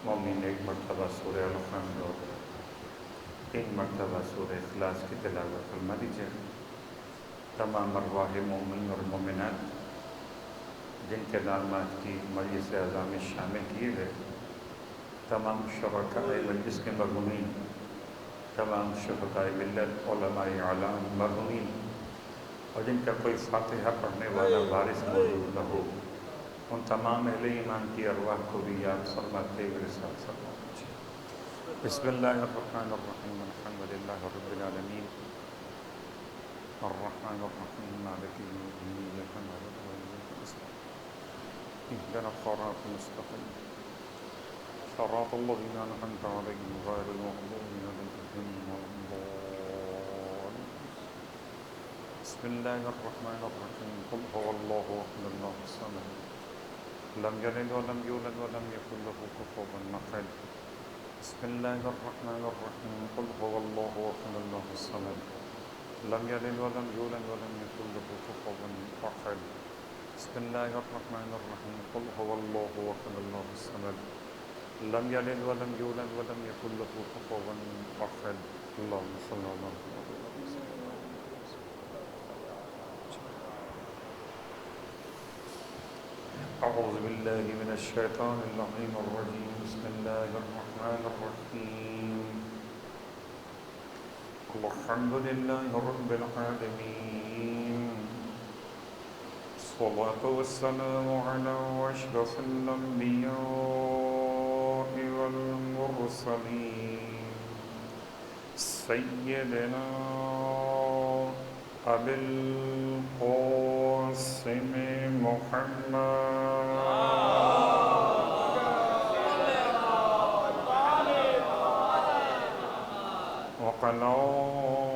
مومن ایک مرتبہ سورہ الحمد اور 3 مرتبہ سورہ اخلاص کی تلاوت فرما دیجیے۔ تمام ارواح مومن اور مومنات جن کے نامات کی مجلس اعظام میں شامل کیے گئے، تمام شرکائے مجلس کے مرحومین، تمام شہدائے ملت، علماء اعلام مرحومین، اور جن کا کوئی فاتحہ پڑھنے والا وارث موجود نہ ہو، ان تمام اہل ایمان کی ارواح کو بھی یاد فرماتے ہوئے ساتھ فرما دیجیے۔ بسم اللہ الرحمن الرحیم، الحمد للہ رب العالمین، الرحمن الرحیم، مالک یوم الدین، ایاک نعبد و ایاک نستعین، اهدنا الصراط المستقیم، صراط الذین انعمت علیہم غیر المغضوب علیہم ولا الضالین۔ بسم اللہ الرحمن الرحیم، قل هو اللہ احد اللہ الصمد لم یلد ولم یولد ولم یکن له کفوا احد۔ بسم اللہ الرحمن الرحیم، قل هو اللہ احد اللہ الصمد لم یلد ولم یولد ولم یکن له کفوا احد۔ بسم اللہ الرحمن الرحیم، قل هو اللہ احد اللہ الصمد لم یلد ولم یولد ولم یکن له کفوا احد۔ اللہم صلی علی محمد۔ اعوذ باللہ من الشیطان اللعین الرجیم، بسم اللہ الرحمن الرحیم، الحمد للہ رب العالمین، الصلاة والسلام علی اشرف الانبیاء والمرسلین، سیدنا ابی القاسم محمد وعلى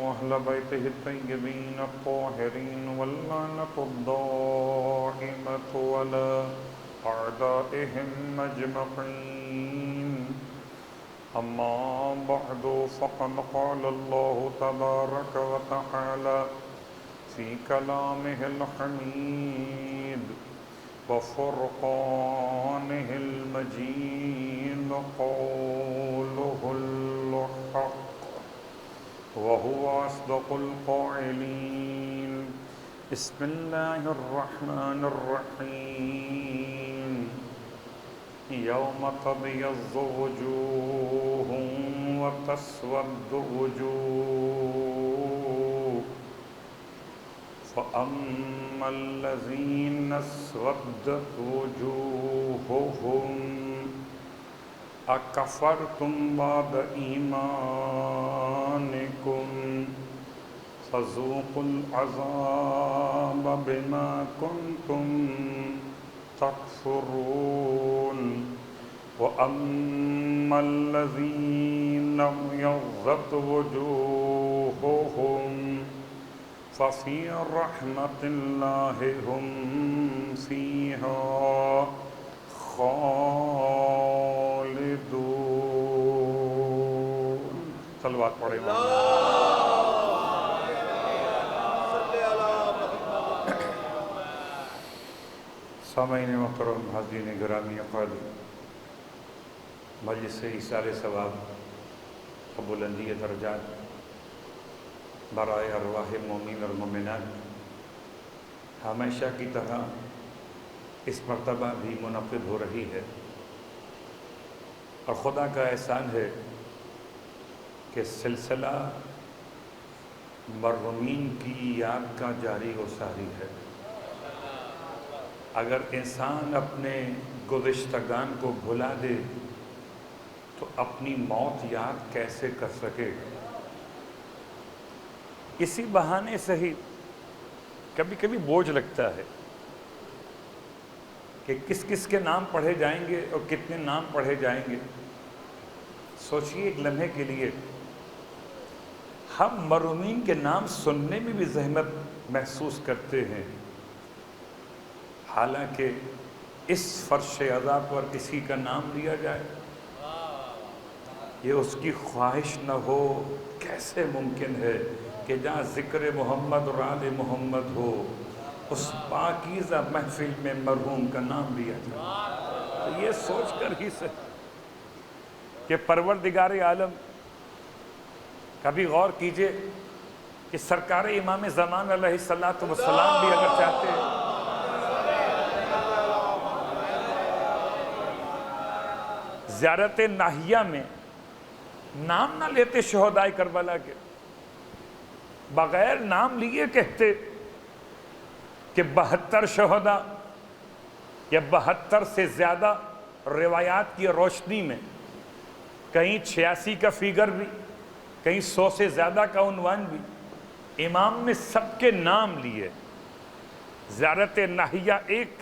أهل بيته الطيبين الطاهرين واللعنة الدائمة على أعدائهم أجمعين، أما بعد، فقد قال الله تبارك وتعالى في كلامه الحميد وفرقانه المجيد، قوله الحق وهو أصدق القائلين۔ بسم الله الرحمن الرحيم، يوم تبيض وجوه وتسود وجوه، فأما الذين اسودت وجوههم أكفرتم بعد إيمانكم فذوقوا العذاب بما كنتم تكفرون، وأما الذين ابيضت وجوههم ففي رحمة الله هم فيها خالدون۔ صلوات پڑھیں۔ سامعین محترم، حاضرین گرامی، قدر، مجلس سے ایصال ثواب و بلندی درجات برائے ارواح مومن اور مومنات ہمیشہ کی طرح اس مرتبہ بھی منعقد ہو رہی ہے، اور خدا کا احسان ہے کہ سلسلہ مرحومین کی یاد کا جاری و ساری ہے۔ اگر انسان اپنے گزشتگان کو بھلا دے تو اپنی موت یاد کیسے کر سکے؟ اسی بہانے سے ہی کبھی کبھی بوجھ لگتا ہے کہ کس کس کے نام پڑھے جائیں گے اور کتنے نام پڑھے جائیں گے۔ سوچئے ایک لمحے کے لیے، ہم مرحومین کے نام سننے میں بھی زحمت محسوس کرتے ہیں، حالانکہ اس فرش عزا پر کسی کا نام لیا جائے، یہ اس کی خواہش نہ ہو، کیسے ممکن ہے کہ جہاں ذکر محمد اور آل محمد ہو، اس پاکیزہ محفل میں مرحوم کا نام لیا جائے؟ تو یہ سوچ کر ہی سے کہ پروردگار عالم، کبھی غور کیجئے کہ سرکار امام زمان علیہ السلام بھی اگر چاہتے زیارت ناہیہ میں نام نہ لیتے شہدائے کربلا کے، بغیر نام لیے کہتے کہ 72 شہداء یا 72 سے زیادہ روایات کی روشنی میں، کہیں 86 کا فیگر بھی، کہیں 100 سے زیادہ کا عنوان بھی، امام نے سب کے نام لیے۔ زیارت ناہیہ ایک،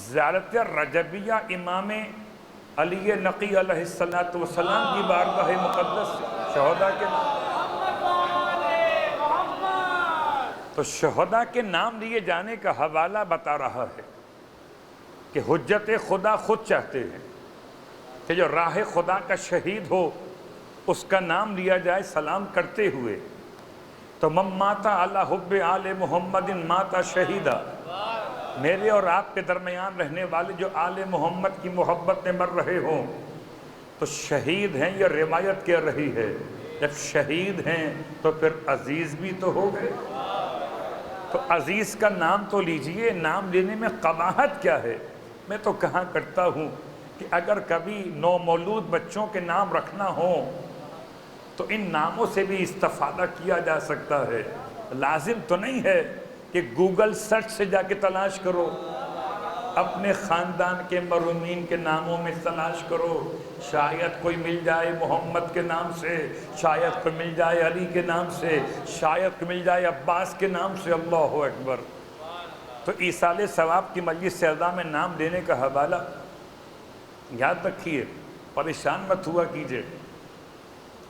زیارت رجبیہ امام علی نقی علیہ السلام کی بارگاہ مقدس سے شہداء کے نام۔ تو شہداء کے نام لیے جانے کا حوالہ بتا رہا ہے کہ حجت خدا خود چاہتے ہیں کہ جو راہ خدا کا شہید ہو اس کا نام لیا جائے سلام کرتے ہوئے۔ تو من ماتا علی حب آل محمد ماتا شہیدہ، میرے اور آپ کے درمیان رہنے والے جو آل محمد کی محبت میں مر رہے ہوں تو شہید ہیں، یہ روایت کہہ رہی ہے۔ جب شہید ہیں تو پھر عزیز بھی تو ہو گئے، تو عزیز کا نام تو لیجئے۔ نام لینے میں قباحت کیا ہے؟ میں تو کہا کرتا ہوں کہ اگر کبھی نومولود بچوں کے نام رکھنا ہو تو ان ناموں سے بھی استفادہ کیا جا سکتا ہے۔ لازم تو نہیں ہے کہ گوگل سرچ سے جا کے تلاش کرو، اپنے خاندان کے مرحومین کے ناموں میں تلاش کرو، شاید کوئی مل جائے محمد کے نام سے، شاید کوئی مل جائے علی کے نام سے، شاید کوئی مل جائے عباس کے نام سے۔ اللہ اکبر۔ تو ایصال ثواب کی مجلس اعضاء میں نام لینے کا حوالہ یاد رکھیے، پریشان مت ہوا کیجئے،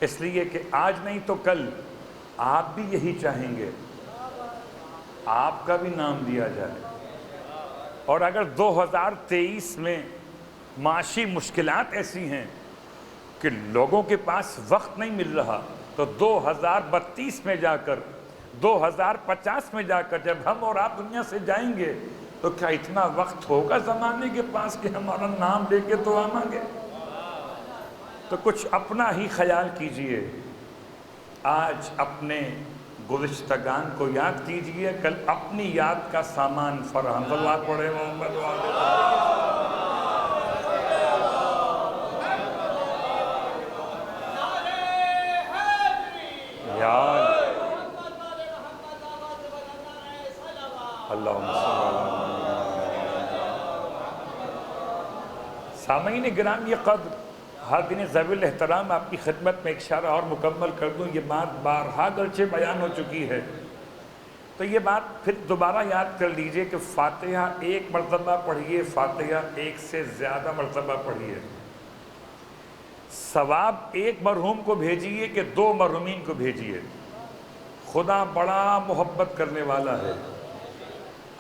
اس لیے کہ آج نہیں تو کل آپ بھی یہی چاہیں گے، آپ کا بھی نام لیا جائے۔ اور اگر 2023 میں معاشی مشکلات ایسی ہیں کہ لوگوں کے پاس وقت نہیں مل رہا، تو 2032 میں جا کر، 2050 میں جا کر جب ہم اور آپ دنیا سے جائیں گے تو کیا اتنا وقت ہوگا زمانے کے پاس کہ ہمارا نام لے کے تو آمانگے؟ تو کچھ اپنا ہی خیال کیجئے، آج اپنے گزشتگان کو یاد کیجئے، کل اپنی یاد کا سامان فراہم۔ صلوات پڑھے محمد یاد اللہم صلی اللہ۔ سامعین گرامی قدر، حاضرین ذوی الاحترام، آپ کی خدمت میں ایک اشارہ اور مکمل کر دوں۔ یہ بات بارہا گرچہ بیان ہو چکی ہے، تو یہ بات پھر دوبارہ یاد کر لیجئے کہ فاتحہ ایک مرتبہ پڑھیے، فاتحہ ایک سے زیادہ مرتبہ پڑھیے۔ ثواب ایک مرحوم کو بھیجیے کہ 2 مرحومین کو بھیجیے۔ خدا بڑا محبت کرنے والا ہے۔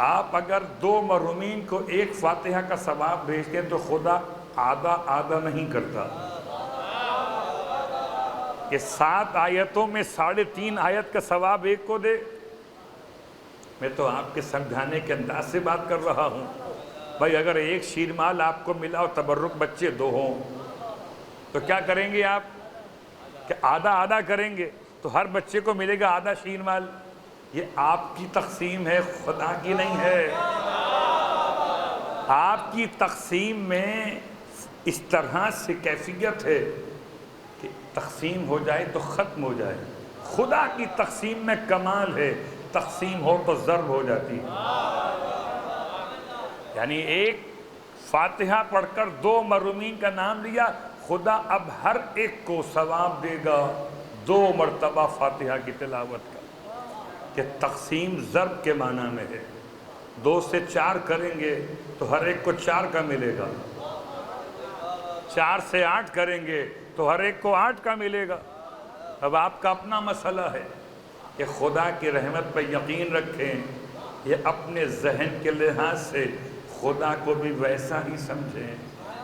آپ اگر 2 مرحومین کو ایک فاتحہ کا ثواب بھیجتے ہیں تو خدا آدھا آدھا نہیں کرتا کہ 7 آیتوں میں 3.5 آیت کا ثواب ایک کو دے۔ میں تو آپ کے سمجھانے کے انداز سے بات کر رہا ہوں۔ بھائی اگر ایک شیرمال آپ کو ملا اور تبرک بچے 2 ہوں تو کیا کریں گے آپ؟ کہ آدھا آدھا کریں گے، تو ہر بچے کو ملے گا آدھا شیرمال۔ یہ آپ کی تقسیم ہے، خدا کی نہیں ہے۔ آپ کی تقسیم میں اس طرح سے کیفیت ہے کہ تقسیم ہو جائے تو ختم ہو جائے۔ خدا کی تقسیم میں کمال ہے، تقسیم ہو تو ضرب ہو جاتی ہے۔ یعنی ایک فاتحہ پڑھ کر 2 مرحومین کا نام لیا، خدا اب ہر ایک کو ثواب دے گا 2 مرتبہ فاتحہ کی تلاوت کا، کہ تقسیم ضرب کے معنی میں ہے۔ 2 سے 4 کریں گے تو ہر ایک کو 4 کا ملے گا، 4 سے 8 کریں گے تو ہر ایک کو 8 کا ملے گا۔ اب آپ کا اپنا مسئلہ ہے کہ خدا کی رحمت پہ یقین رکھیں، یہ اپنے ذہن کے لحاظ سے خدا کو بھی ویسا ہی سمجھیں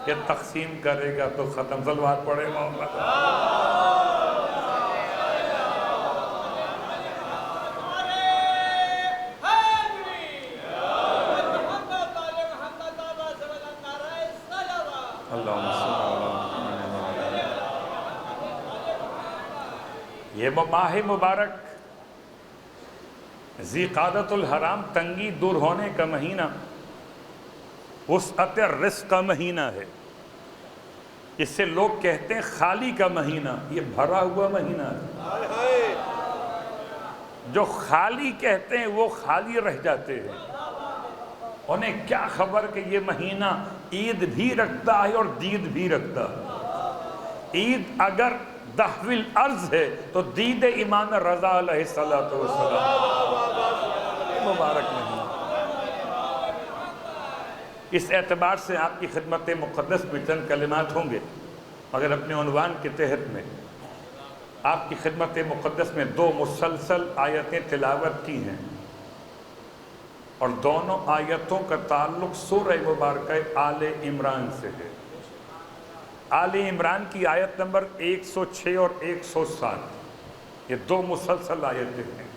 کہ تقسیم کرے گا تو ختم۔ صلوات پڑھے محمد۔ اللہم صلی اللہ علیہ وسلم۔ یہ ماہ مبارک ذی قعدۃ الحرام تنگی دور ہونے کا مہینہ، وسعت رزق کا مہینہ ہے۔ اس سے لوگ کہتے ہیں خالی کا مہینہ، یہ بھرا ہوا مہینہ ہے۔ جو خالی کہتے ہیں وہ خالی رہ جاتے ہیں، انہیں کیا خبر کہ یہ مہینہ عید بھی رکھتا ہے اور دید بھی رکھتا ہے۔ عید اگر دہو الارض ہے تو دید امام رضا علیہ السلام، مبارک مہینہ۔ اس اعتبار سے آپ کی خدمت مقدس میں چند کلمات ہوں گے، مگر اپنے عنوان کے تحت میں آپ کی خدمت مقدس میں 2 مسلسل آیتیں تلاوت کی ہیں، اور دونوں آیتوں کا تعلق سورہ مبارکہ آل عمران سے ہے۔ آل عمران کی آیت نمبر 106 اور 107، یہ 2 مسلسل آیتیں ہیں،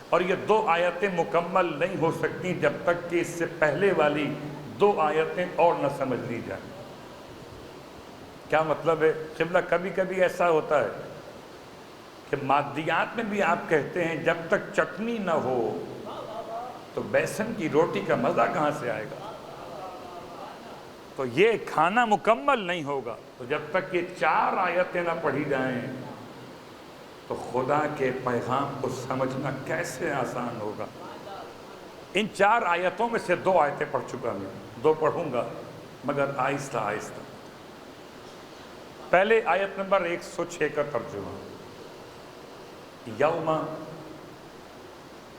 اور یہ 2 آیتیں مکمل نہیں ہو سکتی جب تک کہ اس سے پہلے والی 2 آیتیں اور نہ سمجھ لی جائیں۔ کیا مطلب ہے؟ قبلہ کبھی کبھی ایسا ہوتا ہے کہ مادیات میں بھی آپ کہتے ہیں جب تک چٹنی نہ ہو تو بیسن کی روٹی کا مزہ کہاں سے آئے گا؟ تو یہ کھانا مکمل نہیں ہوگا، تو جب تک یہ 4 آیتیں نہ پڑھی جائیں تو خدا کے پیغام کو سمجھنا کیسے آسان ہوگا؟ ان 4 آیتوں میں سے 2 آیتیں پڑھ چکا میں، 2 پڑھوں گا مگر آہستہ آہستہ۔ پہلے آیت نمبر 106 کا ترجمہ، یوم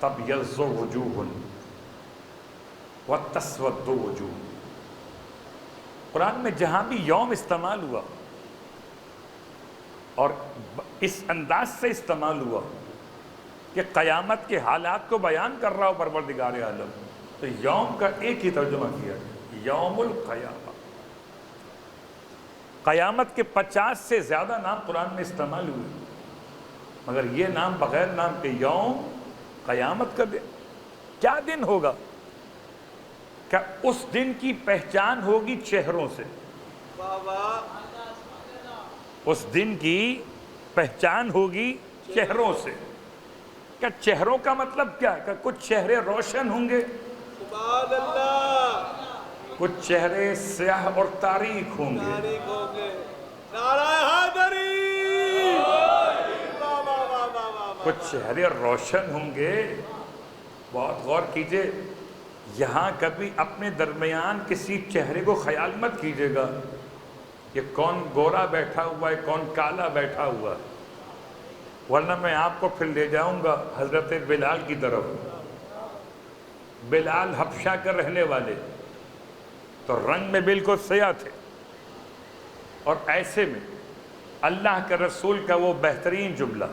تبیض وجوہ وتسود وجوہ۔ قرآن میں جہاں بھی یوم استعمال ہوا اور اس انداز سے استعمال ہوا کہ قیامت کے حالات کو بیان کر رہا ہو پروردگار عالم، تو یوم کا ایک ہی ترجمہ کیا ہے، یوم القیامہ۔ قیامت کے 50 سے زیادہ نام قرآن میں استعمال ہوئے، مگر یہ نام بغیر نام کے یوم قیامت کا دن۔ کیا دن ہوگا؟ کہ اس دن کی پہچان ہوگی چہروں سے۔ اس دن کی پہچان ہوگی چہروں سے۔ کیا چہروں کا مطلب کیا ہے؟ کہ کچھ چہرے روشن ہوں گے، سبحان اللہ، کچھ چہرے سیاہ اور تاریک ہوں گے۔ تاریک ہوں گے، نعرہ حیدری، واہ واہ واہ واہ واہ، کچھ چہرے روشن ہوں گے۔ بہت غور کیجئے، یہاں کبھی اپنے درمیان کسی چہرے کو خیال مت کیجئے گا کہ کون گورا بیٹھا ہوا ہے، کون کالا بیٹھا ہوا ہے، ورنہ میں آپ کو پھر لے جاؤں گا حضرت بلال کی طرف۔ بلال حبشہ کے رہنے والے تو رنگ میں بالکل سیاہ تھے، اور ایسے میں اللہ کے رسول کا وہ بہترین جملہ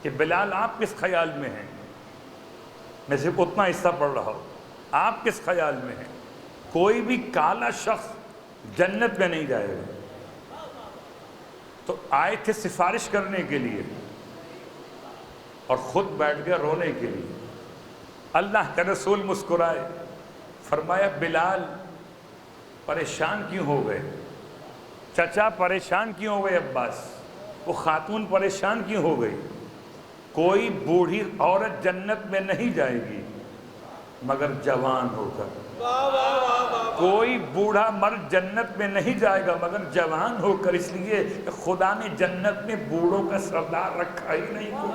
کہ بلال آپ کس خیال میں ہیں؟ میں صرف اتنا حصہ پڑھ رہا ہوں، آپ کس خیال میں ہیں؟ کوئی بھی کالا شخص جنت میں نہیں جائے گا۔ تو آئے تھے سفارش کرنے کے لیے اور خود بیٹھ گیا رونے کے لیے۔ اللہ کے رسول مسکرائے، فرمایا بلال پریشان کیوں ہو گئے؟ چچا پریشان کیوں ہو گئے؟ عباس وہ خاتون پریشان کیوں ہو گئی؟ کوئی بوڑھی عورت جنت میں نہیں جائے گی مگر جوان ہو کر۔ واہ واہ واہ واہ، کوئی بوڑھا مرد جنت میں نہیں جائے گا مگر جوان ہو کر، اس لیے کہ خدا نے جنت میں بوڑھوں کا سردار رکھا ہی نہیں کوئی۔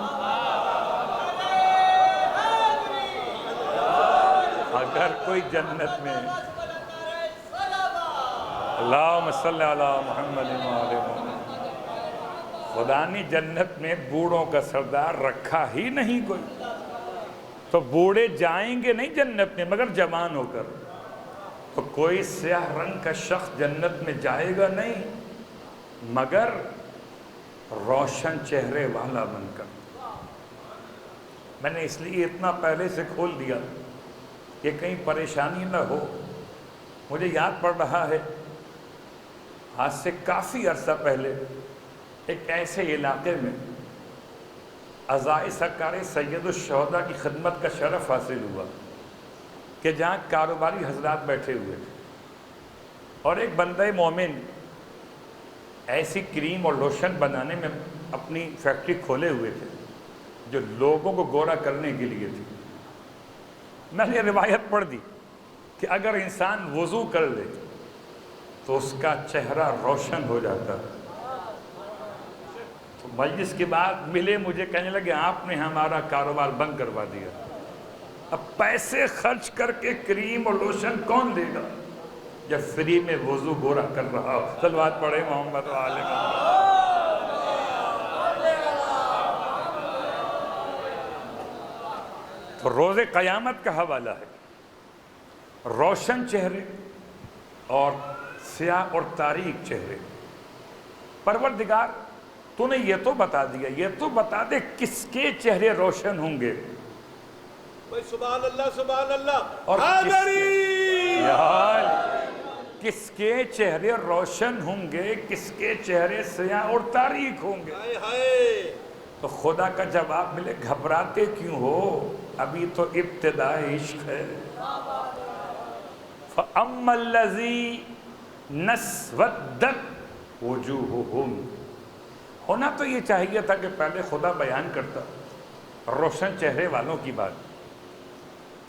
اگر کوئی جنت میں، اللہم صلی علی محمد وآل محمد، خدا نے جنت میں بوڑھوں کا سردار رکھا ہی نہیں کوئی، تو بوڑھے جائیں گے نہیں جنت میں مگر جوان ہو کر۔ تو کوئی سیاہ رنگ کا شخص جنت میں جائے گا نہیں مگر روشن چہرے والا بن کر۔ میں نے اس لیے اتنا پہلے سے کھول دیا کہ کہیں پریشانی نہ ہو۔ مجھے یاد پڑ رہا ہے آج سے کافی عرصہ پہلے ایک ایسے علاقے میں عزائے سرکار سید الشہداء کی خدمت کا شرف حاصل ہوا کہ جہاں کاروباری حضرات بیٹھے ہوئے تھے، اور ایک بندہ مومن ایسی کریم اور لوشن بنانے میں اپنی فیکٹری کھولے ہوئے تھے جو لوگوں کو گورا کرنے کے لیے تھی. میں نے روایت پڑھ دی کہ اگر انسان وضو کر لے تو اس کا چہرہ روشن ہو جاتا. تو مجلس کے بعد ملے مجھے کہنے لگے آپ نے ہمارا کاروبار بند کروا دیا. اب پیسے خرچ کر کے کریم اور لوشن کون دے گا جب فری میں وضو گورا کر رہا ہو. صلوات پڑھے محمد و آل محمد. تو روز قیامت کا حوالہ ہے. روشن چہرے اور سیاہ اور تاریک چہرے. پروردگار تو نے یہ تو بتا دیا, یہ تو بتا دے کس کے چہرے روشن ہوں گے بھائی. سبحان اللہ سبحان اللہ. اور حاضری کس کے چہرے روشن ہوں گے, کس کے چہرے سیاہ اور تاریک ہوں گے. ہائے ہائے. تو خدا کا جواب ملے گھبراتے کیوں ہو, ابھی تو ابتداء عشق ہے. فَأَمَّا الَّذِي نَسْوَدَّتْ وُجُوهُهُمْ. ہونا تو یہ چاہیے تھا کہ پہلے خدا بیان کرتا روشن چہرے والوں کی بات,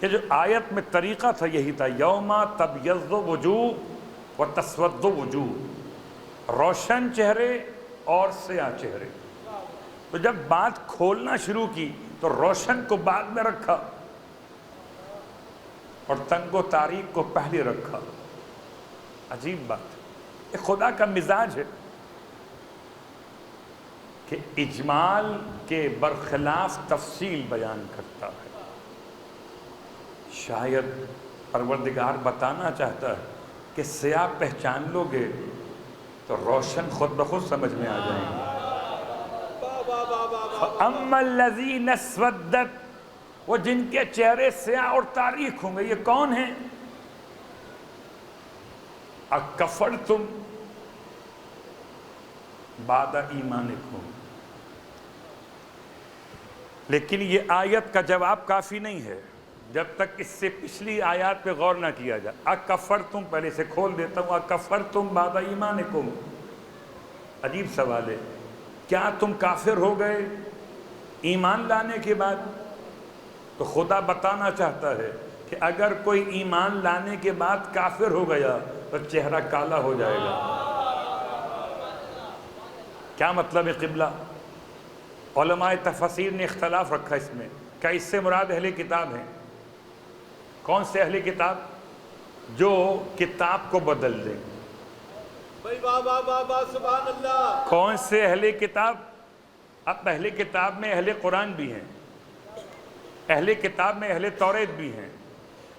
کہ جو آیت میں طریقہ تھا یہی تھا, یوما تبیض وجوہ و تسود وجوہ. روشن چہرے اور سیاہ چہرے. تو جب بات کھولنا شروع کی تو روشن کو بعد میں رکھا اور تنگ و تاریک کو پہلے رکھا. عجیب بات, یہ خدا کا مزاج ہے کہ اجمال کے برخلاف تفصیل بیان کرتا ہے. شاید پروردگار بتانا چاہتا ہے کہ سیاہ پہچان لو گے تو روشن خود بخود سمجھ میں آ جائیں گے. فَأَمَّا الَّذِينَ اسْوَدَّتْ, وہ جن کے چہرے سیاہ اور تاریک ہوں گے. یہ کون ہیں؟ اَكَفَرْتُمْ بَعْدَ ایمانکم. لیکن یہ آیت کا جواب کافی نہیں ہے جب تک اس سے پچھلی آیات پہ غور نہ کیا جائے. اَكَفَرْتُمْ, پہلے سے کھول دیتا ہوں, اَكَفَرْتُمْ بَعْدَ ایمانکم. عجیب سوال ہے, کیا تم کافر ہو گئے ایمان لانے کے بعد؟ تو خدا بتانا چاہتا ہے کہ اگر کوئی ایمان لانے کے بعد کافر ہو گیا تو چہرہ کالا ہو جائے گا. کیا مطلب ہے قبلہ؟ علماء تفسیر نے اختلاف رکھا اس میں. کیا اس سے مراد اہل کتاب ہیں؟ کون سے اہل کتاب؟ جو کتاب کو بدل دیں. بھائی واہ واہ واہ واہ سبحان اللہ. کون سے اہل کتاب؟ اب اہل کتاب میں اہل قرآن بھی ہیں, اہل کتاب میں اہل توریت بھی ہیں,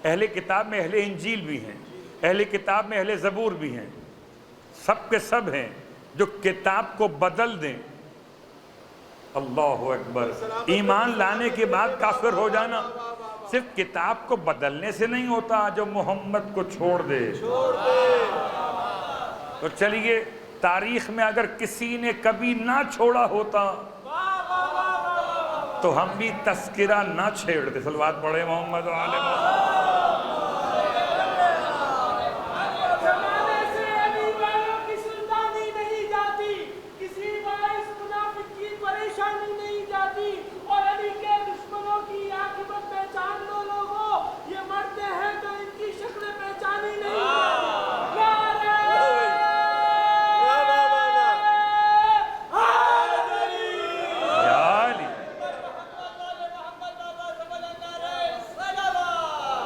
اہل کتاب میں اہل انجیل بھی ہیں, اہل کتاب میں اہل زبور بھی ہیں. سب کے سب ہیں جو کتاب کو بدل دیں. اللہ اکبر. ایمان لانے کے بعد کافر ہو جانا صرف کتاب کو بدلنے سے نہیں ہوتا, جو محمد کو چھوڑ دے. تو چلیے, تاریخ میں اگر کسی نے کبھی نہ چھوڑا ہوتا تو ہم بھی تذکرہ نہ چھیڑتے. صلوات پڑھے محمد و آل محمد.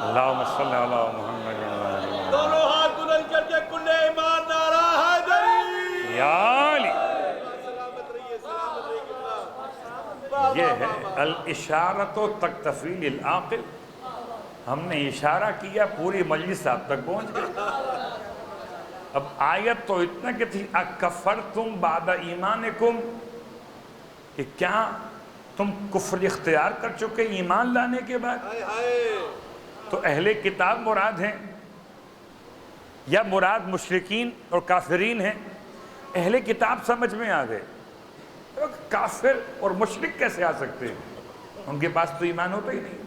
اللہم صلی علی محمد. دونوں ہاتھ بلند کر کے کل ایمان نعرہ حیدری. یا علی. سلامت رہیے سلامت رہیے. یہ ہے الاشارۃ تقتفی للعاقل. ہم نے اشارہ کیا, پوری مجلس آپ تک پہنچ گئی. اب آیت تو اتنا کہ تھی اکفرتم بعد ایمانکم, کہ کیا تم کفر اختیار کر چکے ایمان لانے کے بعد؟ ہائے ہائے. تو اہل کتاب مراد ہیں یا مراد مشرکین اور کافرین ہیں؟ اہل کتاب سمجھ میں آ گئے. کافر اور مشرک کیسے آ سکتے ہیں؟ ان کے پاس تو ایمان ہوتا ہی نہیں.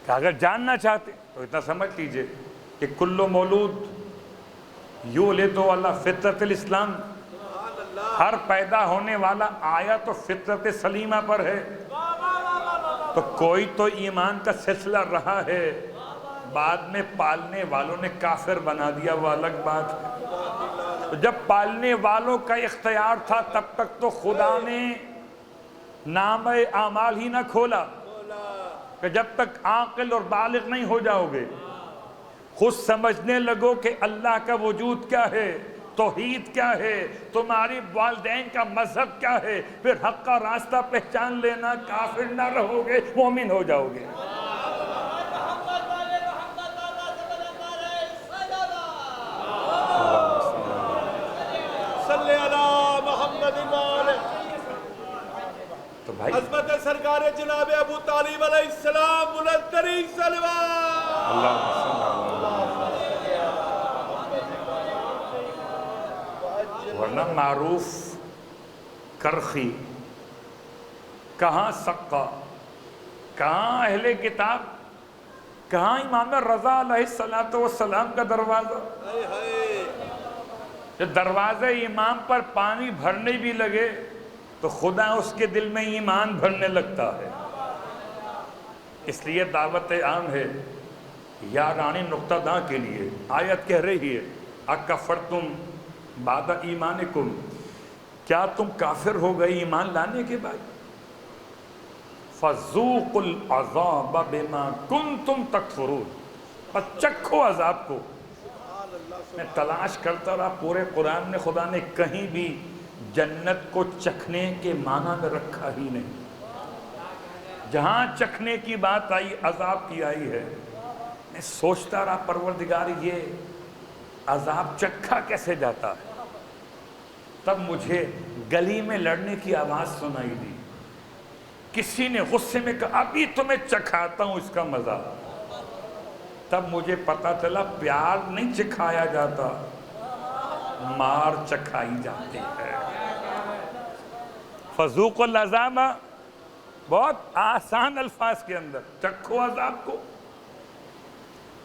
کہ اگر جاننا چاہتے تو اتنا سمجھ لیجئے کہ کل مولود یولد علی فطرت الاسلام. ہر پیدا ہونے والا آیا تو فطرت سلیمہ پر ہے، تو کوئی تو ایمان کا سلسلہ رہا ہے، بعد میں پالنے والوں نے کافر بنا دیا، وہ الگ بات ہے۔ تو جب پالنے والوں کا اختیار تھا تب تک تو خدا نے نام اعمال ہی نہ کھولا کہ جب تک عاقل اور بالغ نہیں ہو جاؤ گے، خود سمجھنے لگو کہ اللہ کا وجود کیا ہے، توحید کیا ہے، تمہاری والدین کا مذہب کیا ہے، پھر حق کا راستہ پہچان لینا، کافر نہ رہو گے، مومن ہو جاؤ گے۔ صلی اللہ محمد والے تو بھائی عظمت سرکار جناب ابو طالب علیہ السلام بلندترین صلوات۔ ورنہ معروف کرخی، کہاں سقہ، کہاں اہل کتاب، کہاں امام رضا علیہ السلام کا دروازہ؟ ہائے ہائے جب دروازے امام پر پانی بھرنے بھی لگے تو خدا اس کے دل میں ایمان بھرنے لگتا ہے۔ اس لیے دعوت عام ہے یارانی نقطہ داں کے لیے۔ آیت کہہ رہی ہے اکفرتم بعد ایمانکم، کیا تم کافر ہو گئے ایمان لانے کے بعد؟ فذوقوا العذاب بما کنتم تکفرون، بس چکھو عذاب کو۔ میں تلاش کرتا رہا پورے قرآن میں خدا نے کہیں بھی جنت کو چکھنے کے معنی میں رکھا ہی نہیں۔ جہاں چکھنے کی بات آئی عذاب کی آئی ہے۔ میں سوچتا رہا پروردگار یہ عذاب چکھا کیسے جاتا ہے؟ تب مجھے گلی میں لڑنے کی آواز سنائی دی، کسی نے غصے میں کہا ابھی تمہیں چکھاتا ہوں اس کا مزہ۔ تب مجھے پتا چلا پیار نہیں چکھایا جاتا، مار چکھائی جاتی ہے۔ فذوق العذاب بہت آسان الفاظ کے اندر، چکھو عذاب کو،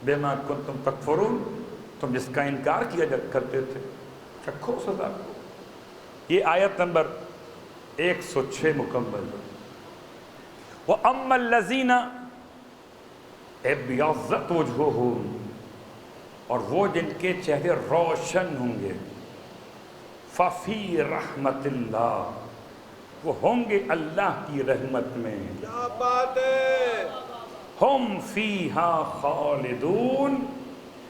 بما کنتم تکفرون، تم جس کا انکار کیا کرتے تھے، چکھو اس عذاب کو۔ یہ آیت نمبر 106 مکمل ہے۔ وَأَمَّا الَّذِينَ ابْيَضَّتْ وُجُوهُهُمْ، اور وہ جن کے چہرے روشن ہوں گے، فَفِي رَحْمَةِ اللَّهِ، وہ ہوں گے اللہ کی رحمت میں، کیا بات ہے، ہم فِيهَا خَالِدُونَ،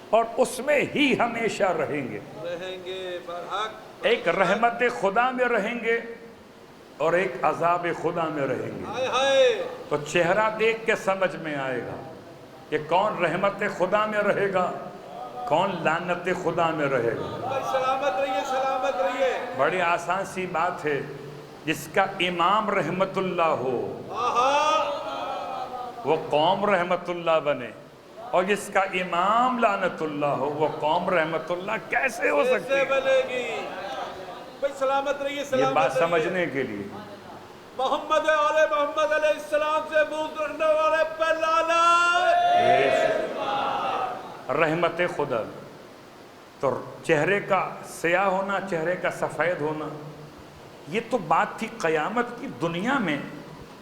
اور اس میں ہی ہمیشہ رہیں گے۔ رہیں گے برحق، ایک رحمت خدا میں رہیں گے اور ایک عذاب خدا میں رہیں گے۔ ہائے ہائے تو چہرہ دیکھ کے سمجھ میں آئے گا کہ کون رحمت خدا میں رہے گا، کون لعنت خدا میں رہے گا۔ بھائی سلامت رہیے، سلامت رہیے۔ بڑی آسان سی بات ہے، جس کا امام رحمت اللہ ہو آہا وہ قوم رحمت اللہ بنے، اور جس کا امام لعنت اللہ ہو وہ قوم رحمت اللہ کیسے ہو سکتی کیسے ہے؟ بنے گی؟ بھائی سلامت رہیے، یہ سلامت بات رہیے۔ سمجھنے کے لیے محمد آل محمد علیہ السلام سے بغض رکھنے والے پہ لعنت۔ رحمت خدا، تو چہرے کا سیاہ ہونا، چہرے کا سفید ہونا، یہ تو بات تھی قیامت کی۔ دنیا میں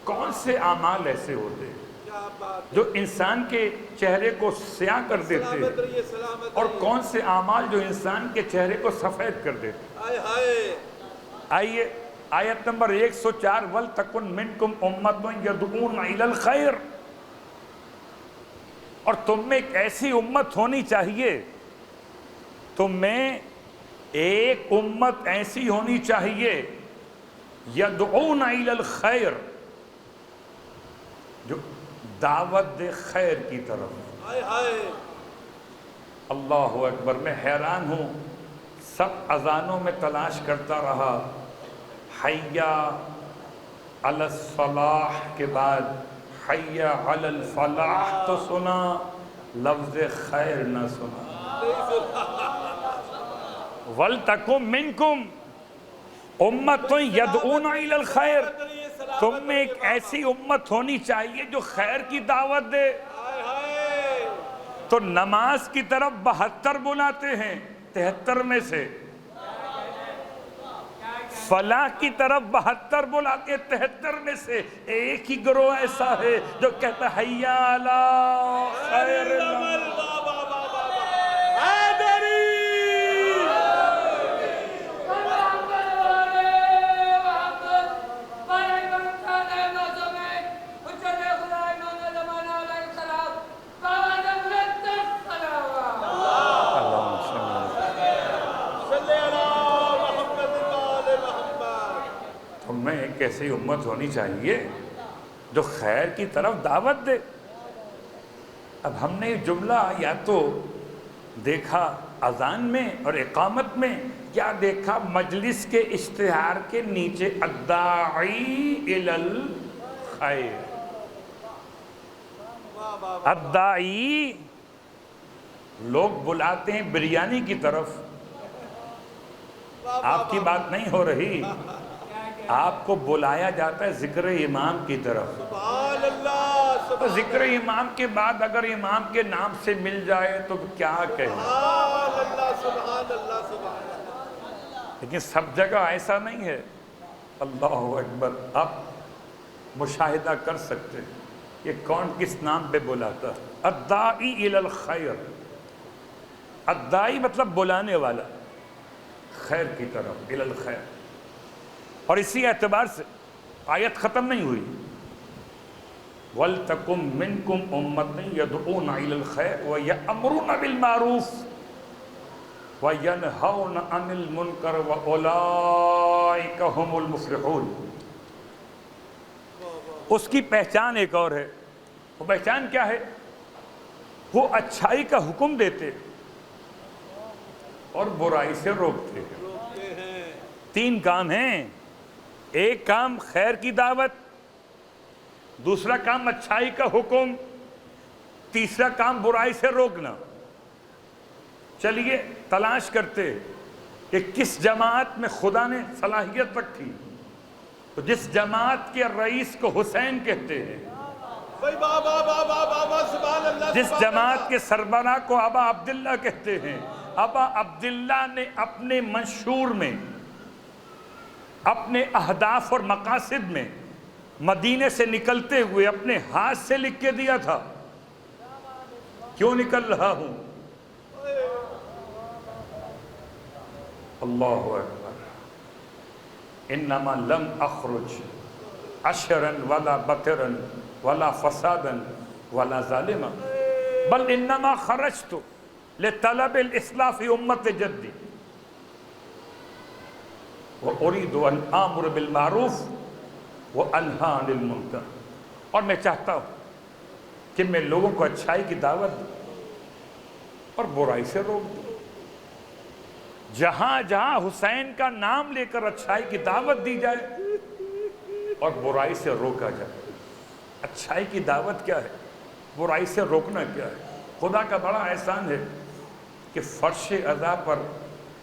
کون سے اعمال ایسے ہوتے ہیں کیا بات، جو انسان کے چہرے کو سیاہ کر دیتے سلامت ہیں، رہیے، سلامت اور رہیے۔ کون سے اعمال جو انسان کے چہرے کو سفید کر دیتے ہیں؟ ہائے ہائے آئیے آیت نمبر 104 وَلْتَكُنْ مِنْكُمْ أُمَّةٌ يَدْعُونَ إِلَى الْخَيْرِ، اور تم میں ایک ایسی امت ہونی چاہیے، تم میں ایک امت ایسی ہونی چاہیے يَدْعُونَ إِلَى الْخَيْرِ، جو دعوت دے خیر کی طرف۔ ہائے ہائے اللہ اکبر، میں حیران ہوں، سب اذانوں میں تلاش کرتا رہا، حی علی الصلاح کے بعد حی علی الفلاح تو سنا، لفظ خیر نہ سنا۔ وَلْتَكُمْ مِنْكُمْ أُمَّةٌ يَدْعُونَ إِلَى الْخَيْرِ، تم میں ایک ایسی امت ہونی چاہیے جو خیر کی دعوت دے۔ ہائے ہائے تو نماز کی طرف 72 بلاتے ہیں، 73 میں سے فلاح کی طرف 72 بلاتے ہیں، 73 میں سے ایک ہی گروہ ایسا ہے جو کہتا ہے حی علی خیر العمل۔ میں ایک ایسی امت ہونی چاہیے جو خیر کی طرف دعوت دے۔ اب ہم نے یہ جملہ یا تو دیکھا اذان میں اور اقامت میں، کیا دیکھا مجلس کے اشتہار کے نیچے الداعی الی الخیر۔ الداعی لوگ بلاتے ہیں بریانی کی طرف، آپ کی بات نہیں ہو رہی، آپ کو بلایا جاتا ہے ذکر امام کی طرف۔ سبحان اللہ، تو ذکر امام کے بعد اگر امام کے نام سے مل جائے تو کیا کہیں، سبحان اللہ، سبحان اللہ، سبحان اللہ۔ لیکن سب جگہ ایسا نہیں ہے۔ اللہ اکبر، آپ مشاہدہ کر سکتے ہیں کہ کون کس نام پہ بلاتا ہے۔ الداعی الی الخیر، الداعی مطلب بلانے والا خیر کی طرف، الی الخیر۔ اور اسی اعتبار سے آیت ختم نہیں ہوئی، وَلْتَكُمْ مِنْكُمْ أُمَّةٌ يَدْعُونَ إِلَى الْخَيْرِ وَيَأْمُرُونَ بِالْمَعْرُوفِ وَيَنْهَوْنَ عَنِ الْمُنْكَرِ وَأُولَئِكَ هُمُ الْمُفْلِحُونَ۔ اس کی پہچان ایک اور ہے۔ وہ پہچان کیا ہے؟ وہ اچھائی کا حکم دیتے اور برائی سے روکتے ہیں۔ تین کام ہیں، ایک کام خیر کی دعوت، دوسرا کام اچھائی کا حکم، تیسرا کام برائی سے روکنا۔ چلیے تلاش کرتے کہ کس جماعت میں خدا نے صلاحیت رکھی، تو جس جماعت کے رئیس کو حسین کہتے ہیں، جس جماعت کے سربراہ کو ابا عبداللہ کہتے ہیں، ابا عبداللہ نے اپنے منشور میں، اپنے اہداف اور مقاصد میں مدینے سے نکلتے ہوئے اپنے ہاتھ سے لکھ کے دیا تھا، کیوں نکل رہا ہوں؟ اللہ اکبر، انما لم اخرج عشرا ولا بطرا ولا فسادا ولا ظالما بل انما خرجت لطلب الاصلاح فی امت جدی واريد ان امر بالمعروف وانہی عن المنکر۔ اور میں چاہتا ہوں کہ میں لوگوں کو اچھائی کی دعوت دوں اور برائی سے روک دوں۔ جہاں جہاں حسین کا نام لے کر اچھائی کی دعوت دی جائے اور برائی سے روکا جائے۔ اچھائی کی دعوت کیا ہے؟ برائی سے روکنا کیا ہے؟ خدا کا بڑا احسان ہے کہ فرش ادا پر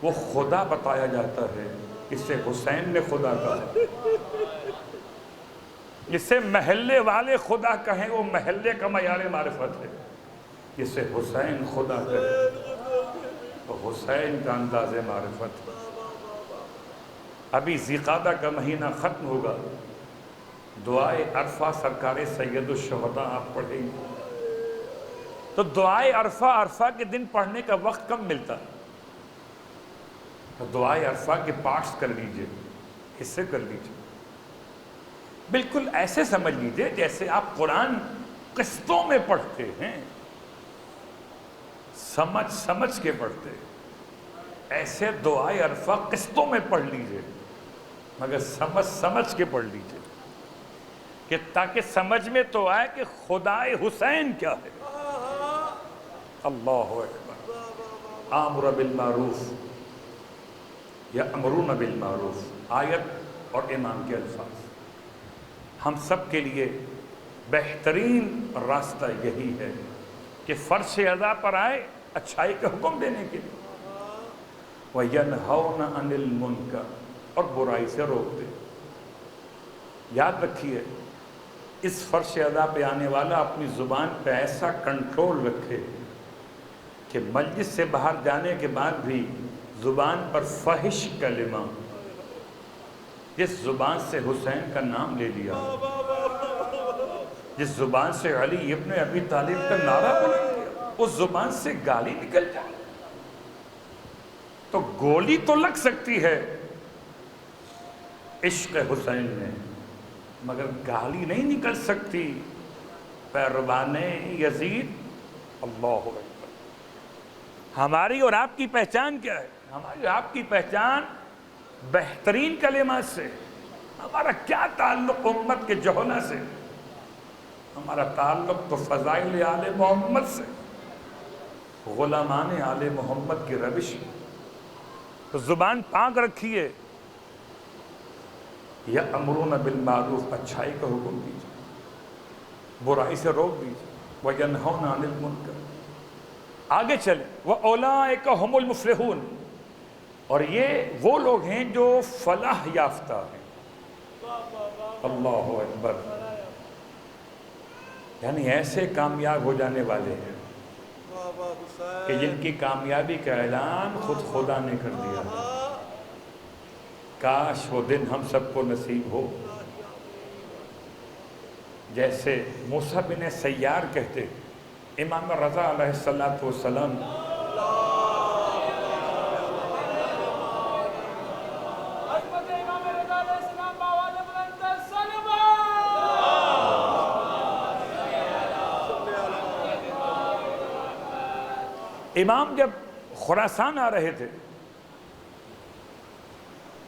وہ خدا بتایا جاتا ہے، اسے حسین نے خدا کہا۔ اسے محلے والے خدا کہیں، وہ محلے کا معیار معرفت ہے۔ اسے حسین خدا کہے تو حسین کا انداز معرفت۔ ابھی ذیقعدہ کا مہینہ ختم ہوگا، دعائے عرفہ سرکار سید الشہداء آپ پڑھیں گے، تو دعائے عرفہ کے دن پڑھنے کا وقت کم ملتا، تو دعائے عرفہ کے پارٹس کر لیجئے، حصے کر لیجئے۔ بالکل ایسے سمجھ لیجئے جیسے آپ قرآن قسطوں میں پڑھتے ہیں، سمجھ کے پڑھتے ہیں، ایسے دعائے عرفہ قسطوں میں پڑھ لیجئے، مگر سمجھ کے پڑھ لیجئے، کہ تاکہ سمجھ میں تو آئے کہ خدائے حسین کیا ہے۔ اللہ اکبر، آمر بالمعروف یأمرون بالمعروف، آیت اور امام کے الفاظ۔ ہم سب کے لیے بہترین راستہ یہی ہے کہ فرش ادا پر آئے اچھائی کا حکم دینے کے لیے، وَيَنْهَوْنَ عَنِ الْمُنْكَرِ، اور برائی سے روک دے۔ یاد رکھیے، اس فرش ادا پہ آنے والا اپنی زبان پہ ایسا کنٹرول رکھے کہ مجلس سے باہر جانے کے بعد بھی زبان پر فحش کلمہ، جس زبان سے حسین کا نام لے لیا، جس زبان سے علی ابن ابی طالب کا نعرہ بلند کیا، اس زبان سے گالی نکل جائے تو گولی تو لگ سکتی ہے عشق حسین میں، مگر گالی نہیں نکل سکتی پیروان یزید۔ اللہ اکبر۔ ہماری اور آپ کی پہچان کیا ہے؟ ہماری آپ کی پہچان بہترین کلمات سے۔ ہمارا کیا تعلق امت کے جوہنا سے؟ ہمارا تعلق تو فضائل آل محمد سے، غلامان آل محمد کی روش۔ تو زبان پاک رکھیے، یأمرون بالمعروف، اچھائی کا حکم دیجیے، برائی سے روک دیجیے، وینہون عن المنکر، آگے چلیں، وَأُولَٰئِکَ هُمُ الْمُفْلِحُونَ، اور یہ وہ لوگ ہیں جو فلاح یافتہ ہیں۔ اللہ اکبر۔ یعنی ایسے کامیاب ہو جانے والے ہیں کہ جن کی کامیابی کا اعلان خود خدا نے کر دیا ہے۔ کاش وہ دن ہم سب کو نصیب ہو۔ جیسے موسیٰ بن سیار کہتے، امام رضا علیہ السلام امام جب خراسان آ رہے تھے،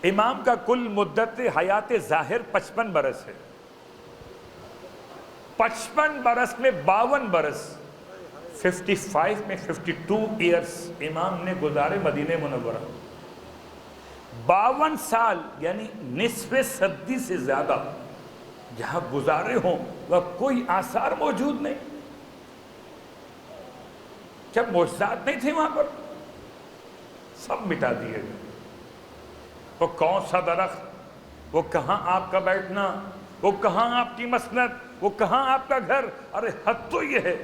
امام کا کل مدت حیات ظاہر 55 برس ہے۔ 55 برس میں 52 برس، 55 میں 52 ایئرز امام نے گزارے مدینہ منورہ۔ 52 سال یعنی نصف صدی سے زیادہ جہاں گزارے ہوں وہ کوئی آثار موجود نہیں۔ جب معجزات نہیں تھے وہاں پر، سب مٹا دیے گئے۔ وہ کون سا درخت، وہ کہاں آپ کا بیٹھنا، وہ کہاں آپ کی مسند، وہ کہاں آپ کا گھر۔ ارے حد تو یہ ہے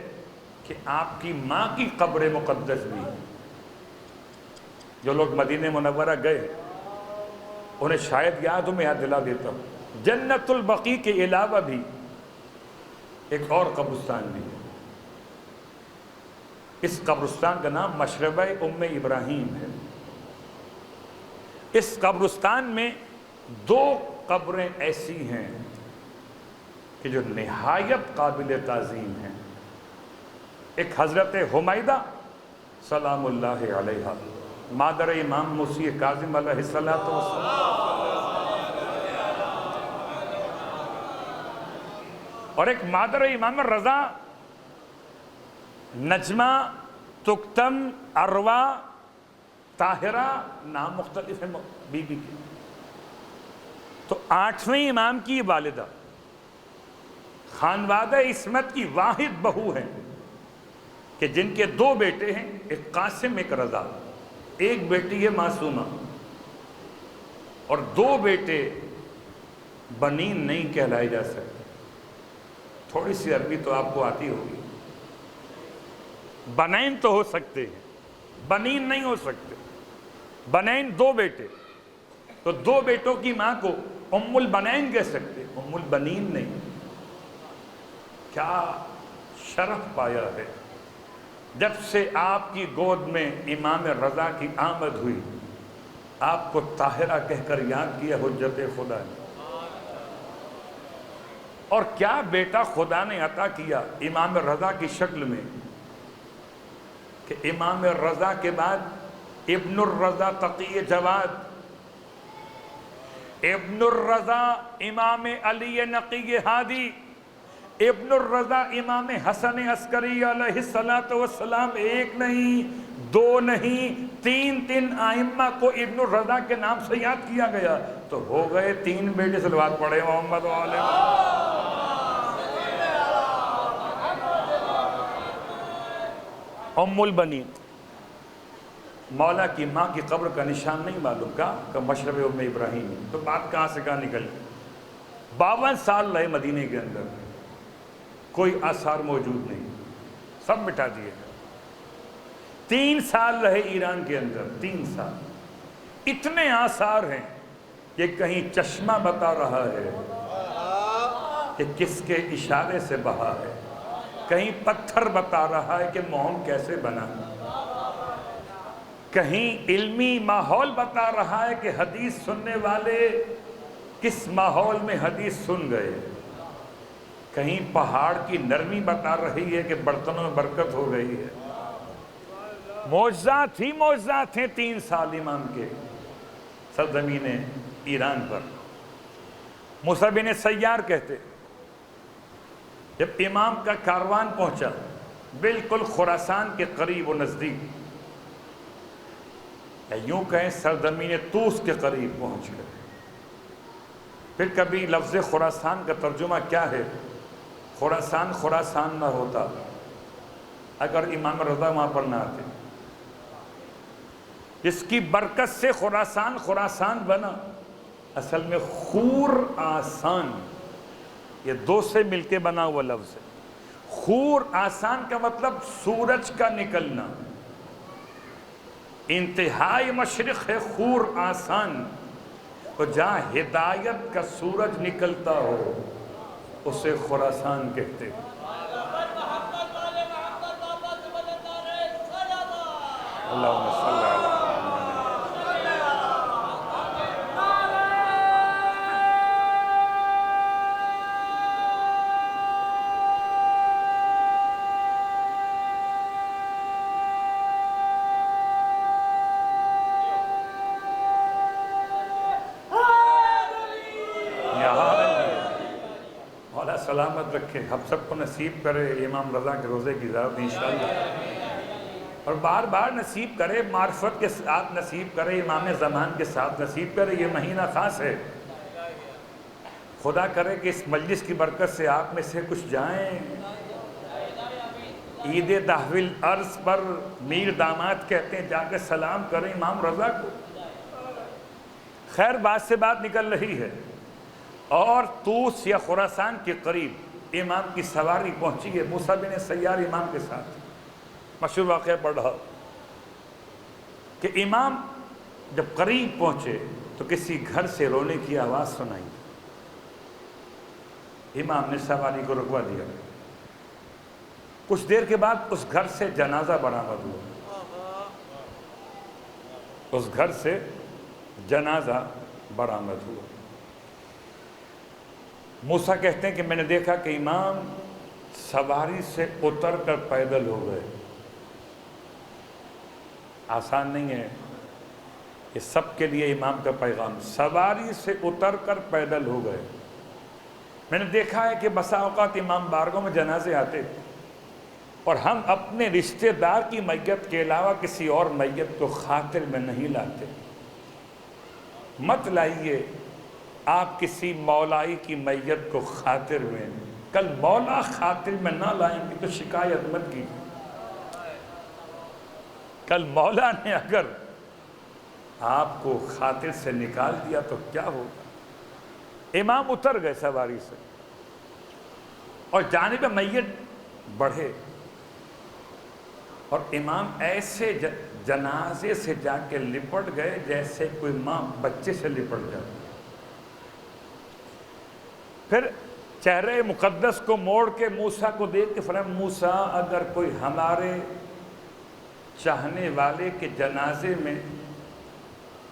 کہ آپ کی ماں کی قبر مقدس بھی۔ جو لوگ مدینہ منورہ گئے انہیں شاید یاد ہو، میں یاد دلا دیتا ہوں، جنت البقیع کے علاوہ بھی ایک اور قبرستان بھی ہے۔ اس قبرستان کا نام مشربہ ام ابراہیم ہے۔ اس قبرستان میں 2 قبریں ایسی ہیں کہ جو نہایت قابل تعظیم ہیں۔ ایک حضرت حمیدہ سلام اللہ علیہا، مادر امام مسیح کاظم علیہ السلام، اور ایک مادر امام رضا نجمہ تکتم اروا طاہرہ، نام مختلف ہے بی بی کے۔ تو 8ویں امام کی والدہ خانوادہ عصمت کی واحد بہو ہیں کہ جن کے 2 بیٹے ہیں، ایک قاسم ایک رضا، ایک بیٹی ہے معصومہ، اور 2 بیٹے بنین نہیں کہلائے جا سکتے۔ تھوڑی سی عربی تو آپ کو آتی ہوگی۔ بنین تو ہو سکتے ہیں، بنین نہیں ہو سکتے۔ بنین 2 بیٹے، تو 2 بیٹوں کی ماں کو ام البنین کہہ سکتے، ام البنین نہیں۔ کیا شرف پایا ہے جب سے آپ کی گود میں امام رضا کی آمد ہوئی، آپ کو طاہرہ کہہ کر یاد کیا حجت خدا نے۔ اور کیا بیٹا خدا نے عطا کیا امام رضا کی شکل میں کہ امام رضا کے بعد ابن الرضا تقی جواد، ابن الرضا امام علی نقی ہادی، ابن الرضا امام حسن عسکری علیہ السلام، 1 نہیں 2 نہیں 3 ائمہ کو ابن الرضا کے نام سے یاد کیا گیا، تو ہو گئے 3 بیٹے۔ صلوات پڑھے محمد علیہ۔ ام البنین، مولا کی ماں کی قبر کا نشان نہیں معلوم کہ مشرب ام ابراہیم، تو بات کہاں سے کہاں نکل۔ 52 سال رہے مدینے کے اندر، کوئی آثار موجود نہیں، سب مٹا دیے۔ 3 سال رہے ایران کے اندر، 3 سال، اتنے آثار ہیں یہ کہیں چشمہ بتا رہا ہے کہ کس کے اشارے سے بہا ہے، کہیں پتھر بتا رہا ہے کہ موم کیسے بنا، کہیں علمی ماحول بتا رہا ہے کہ حدیث سننے والے کس ماحول میں حدیث سن گئے، کہیں پہاڑ کی نرمی بتا رہی ہے کہ برتنوں میں برکت ہو گئی ہے۔ معجزات ہی معجزات ہیں 3 سال امام کے سرزمین ایران پر۔ موسیٰ بن سیار کہتے جب امام کا کاروان پہنچا بالکل خراسان کے قریب و نزدیک، یا یوں کہیں سرزمین طوس کے قریب پہنچ گئے۔ پھر کبھی لفظ خراسان کا ترجمہ کیا ہے؟ خراسان خراسان نہ ہوتا اگر امام رضا وہاں پر نہ آتے، جس کی برکت سے خراسان خراسان بنا، اصل میں خور آسان، یہ 2 سے مل کے بنا ہوا لفظ ہے۔ خور آسان کا مطلب سورج کا نکلنا، انتہائی مشرق ہے خور آسان، تو جہاں ہدایت کا سورج نکلتا ہو اسے خراسان کہتے ہیں۔ اللہم صلی علی سلامت رکھے، ہم سب کو نصیب کرے امام رضا کے روزے کی زیارت انشاءاللہ، اور بار بار نصیب کرے، معرفت کے ساتھ نصیب کرے، امام زمان کے ساتھ نصیب کرے۔ یہ مہینہ خاص ہے، خدا کرے کہ اس مجلس کی برکت سے آپ میں سے کچھ جائیں، عید تحویل عرض پر میر داماد کہتے ہیں جا کے سلام کریں امام رضا کو۔ خیر بات سے بات نکل رہی ہے، اور طوس یا خراسان کے قریب امام کی سواری پہنچی ہے موسیٰ بن سیار امام کے ساتھ۔ مشہور واقعہ پڑھ رہا کہ امام جب قریب پہنچے تو کسی گھر سے رونے کی آواز سنائی، امام نے سواری کو رکوا دیا۔ کچھ دیر کے بعد اس گھر سے جنازہ برآمد ہوا، اس گھر سے جنازہ برآمد ہوا۔ موسیٰ کہتے ہیں کہ میں نے دیکھا کہ امام سواری سے اتر کر پیدل ہو گئے۔ آسان نہیں ہے، یہ سب کے لیے امام کا پیغام، سواری سے اتر کر پیدل ہو گئے۔ میں نے دیکھا ہے کہ بسا اوقات امام بارگاہ میں جنازے آتے اور ہم اپنے رشتہ دار کی میت کے علاوہ کسی اور میت کو خاطر میں نہیں لاتے۔ مت لائیے آپ کسی مولائی کی میت کو خاطر میں، کل مولا خاطر میں نہ لائیں گے تو شکایت مت کیجیے۔ کل مولا نے اگر آپ کو خاطر سے نکال دیا تو کیا ہوگا؟ امام اتر گئے سواری سے اور جانب میت بڑھے، اور امام ایسے جنازے سے جا کے لپٹ گئے جیسے کوئی ماں بچے سے لپٹ جائے۔ پھر چہرے مقدس کو موڑ کے موسیٰ کو دیکھ کے فرمایا، موسیٰ اگر کوئی ہمارے چاہنے والے کے جنازے میں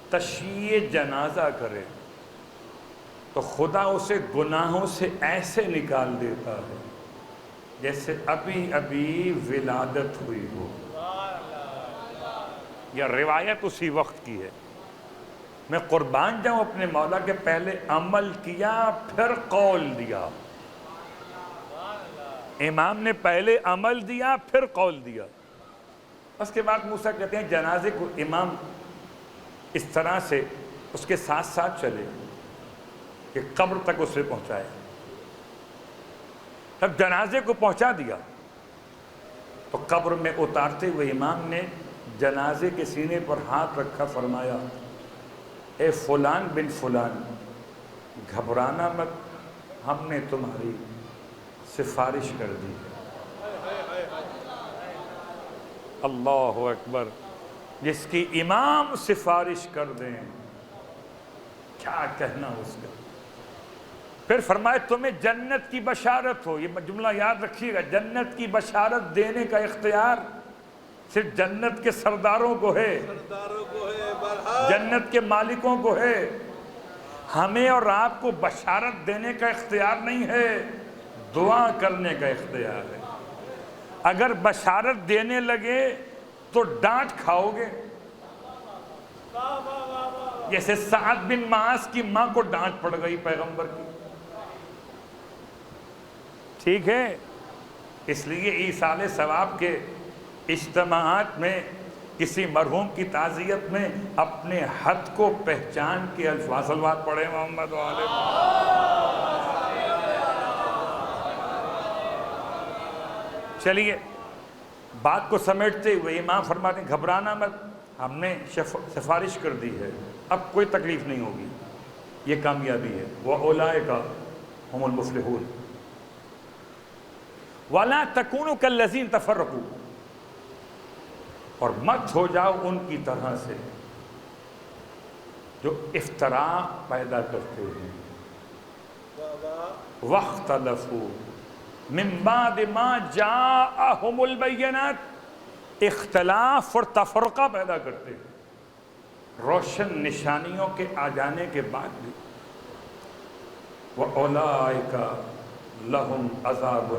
تشییع جنازہ کرے تو خدا اسے گناہوں سے ایسے نکال دیتا ہے جیسے ابھی ابھی ولادت ہوئی ہو۔ یہ روایت اسی وقت کی ہے۔ میں قربان جاؤں اپنے مولا کے، پہلے عمل کیا پھر قول دیا۔ امام نے پہلے عمل دیا پھر قول دیا۔ اس کے بعد موسیٰ کہتے ہیں جنازے کو امام اس طرح سے اس کے ساتھ ساتھ چلے کہ قبر تک اسے پہنچائے۔ جب جنازے کو پہنچا دیا تو قبر میں اتارتے ہوئے امام نے جنازے کے سینے پر ہاتھ رکھا، فرمایا، اے فلان بن فلان، گھبرانا مت، ہم نے تمہاری سفارش کر دی ہے۔ اللہ اکبر، جس کی امام سفارش کر دیں کیا کہنا اس کا. پھر فرمائے تمہیں جنت کی بشارت ہو. یہ جملہ یاد رکھیے گا, جنت کی بشارت دینے کا اختیار صرف جنت کے سرداروں کو ہے, سرداروں کو ہے برحق. جنت کے مالکوں کو ہے. ہمیں اور آپ کو بشارت دینے کا اختیار نہیں ہے, دعا کرنے کا اختیار ہے. اگر بشارت دینے لگے تو ڈانٹ کھاؤ گے, جیسے سعد بن معاذ کی ماں کو ڈانٹ پڑ گئی پیغمبر کی. ٹھیک ہے, اس لیے ایصال ثواب کے اجتماعات میں کسی مرحوم کی تعزیت میں اپنے حد کو پہچان کے الفاظ صلوات پڑھے محمد وعلے. چلیے بات کو سمیٹتے ہوئے امام فرماتے ہیں گھبرانا مت, ہم نے سفارش کر دی ہے, اب کوئی تکلیف نہیں ہوگی, یہ کامیابی ہے. وَأُولَئِكَ هُمُ الْمُفْلِحُونَ وَلَا تَكُونُوا كَالَّذِينَ تَفَرَّقُوا, اور مت ہو جاؤ ان کی طرح سے جو افتراق پیدا کرتے ہیں. وَاخْتَلَفُوا مِن بَعْدِ مَا جَاءَهُمُ الْبَيِّنَاتُ, اختلاف اور تفرقہ پیدا کرتے ہیں روشن نشانیوں کے آ جانے کے بعد بھی. وَأُولَئِكَ لَهُمْ عَذَابٌ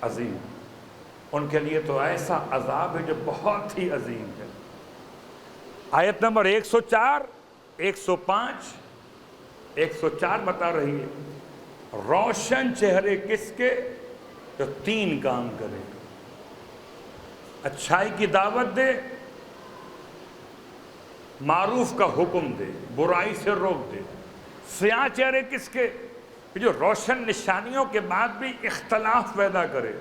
عظیم, ان کے لیے تو ایسا عذاب ہے جو بہت ہی عظیم ہے. آیت نمبر 104, 105, 104 بتا رہی ہے روشن چہرے کس کے, جو 3 کام کرے, اچھائی کی دعوت دے, معروف کا حکم دے, برائی سے روک دے. سیاہ چہرے کس کے, جو روشن نشانیوں کے بعد بھی اختلاف پیدا کرے,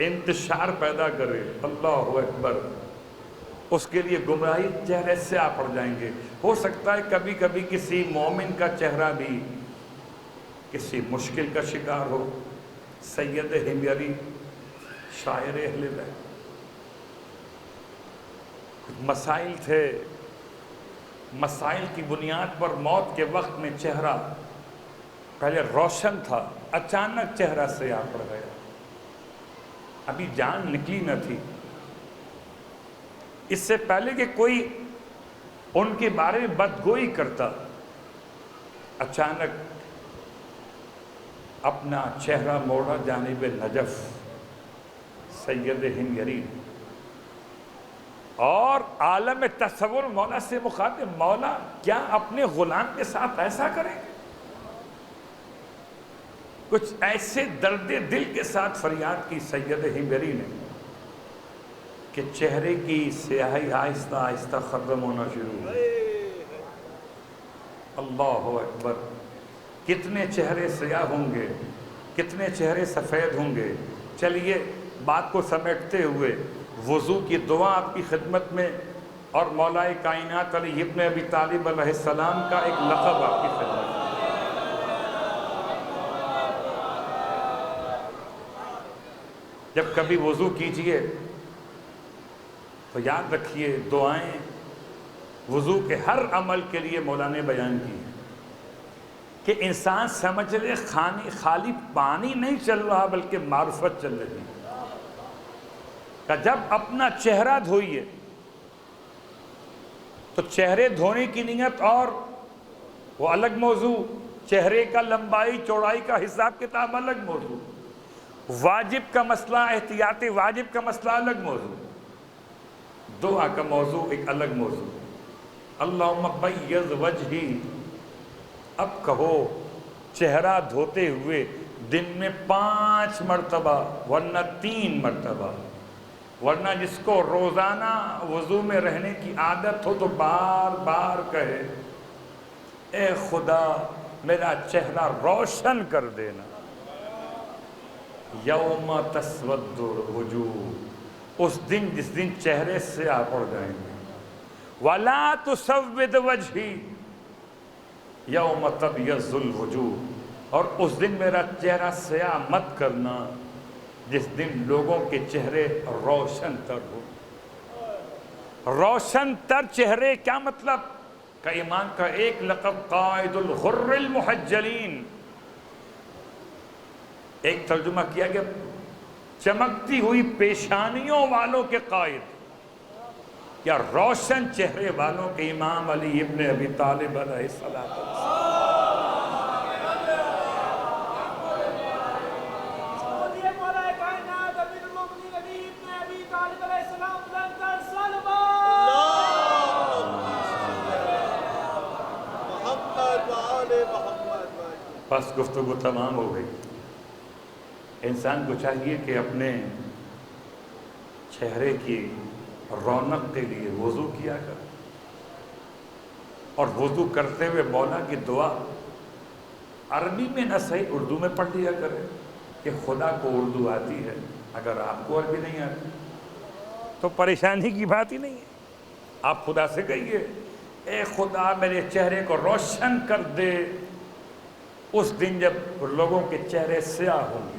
انتشار پیدا کرے. اللہ اکبر, اس کے لیے گمراہی چہرے سے آ پڑ جائیں گے. ہو سکتا ہے کبھی کبھی کسی مومن کا چہرہ بھی کسی مشکل کا شکار ہو. سید ہمگری شاعر اہل بیت, کچھ مسائل تھے, مسائل کی بنیاد پر موت کے وقت میں چہرہ پہلے روشن تھا, اچانک چہرہ سیاہ پڑ گیا, ابھی جان نکلی نہ تھی. اس سے پہلے کہ کوئی ان کے بارے میں بدگوئی کرتا, اچانک اپنا چہرہ موڑا جانب نجف سید ہمگری, اور عالم تصور مولا سے مخاطب, مولا کیا اپنے غلام کے ساتھ ایسا کریں گے؟ کچھ ایسے درد دل کے ساتھ فریاد کی سید ہمگری نے کہ چہرے کی سیاہی آہستہ آہستہ ختم ہونا شروع ہوئی. اللہ اکبر, کتنے چہرے سیاہ ہوں گے, کتنے چہرے سفید ہوں گے. چلیے بات کو سمیٹتے ہوئے وضو کی دعا آپ کی خدمت میں, اور مولا کائنات علی ابن ابی طالب علیہ السلام کا ایک لقب آپ کی خدمت میں. جب کبھی وضو کیجئے تو یاد رکھیے دعائیں وضو کے ہر عمل کے لیے مولا نے بیان کی ہیں کہ انسان سمجھ لے خالی پانی نہیں چل رہا بلکہ معرفت چل رہی ہے. کہ جب اپنا چہرہ دھوئیے تو چہرے دھونے کی نیت اور وہ الگ موضوع, چہرے کا لمبائی چوڑائی کا حساب کتاب الگ موضوع, واجب کا مسئلہ, احتیاط واجب کا مسئلہ الگ موضوع, دعا کا موضوع ایک الگ موضوع. اللہم بیض وجہی, اب کہو چہرہ دھوتے ہوئے دن میں 5 مرتبہ ورنہ 3 مرتبہ, ورنہ جس کو روزانہ وضو میں رہنے کی عادت ہو تو بار بار کہے اے خدا میرا چہرہ روشن کر دینا. یوم تسود الوجوہ, اس دن جس دن چہرے سیاہ پڑ جائیں گے. وَلَا تُسَوِّدْ وَجْهِي یوم تبیض الوجوہ, اور اس دن میرا چہرہ سیاہ مت کرنا جس دن لوگوں کے چہرے روشن تر ہو. روشن تر چہرے کیا مطلب؟ کہ ایمان کا ایک لقب قائد الغر المحجلین، ایک ترجمہ کیا گیا چمکتی ہوئی پیشانیوں والوں کے قائد، یا روشن چہرے والوں کے امام علی ابن ابی طالب علیہ السلام۔ بس گفتگو تمام ہو گئی۔ انسان کو چاہیے کہ اپنے چہرے کی رونق کے لیے وضو کیا کرے، اور وضو کرتے ہوئے مولا کی دعا عربی میں نہ صحیح اردو میں پڑھ لیا کرے کہ خدا کو اردو آتی ہے، اگر آپ کو عربی نہیں آتی تو پریشانی کی بات ہی نہیں ہے۔ آپ خدا سے کہیے اے خدا میرے چہرے کو روشن کر دے، اس دن جب لوگوں کے چہرے سیاہ ہوں گے،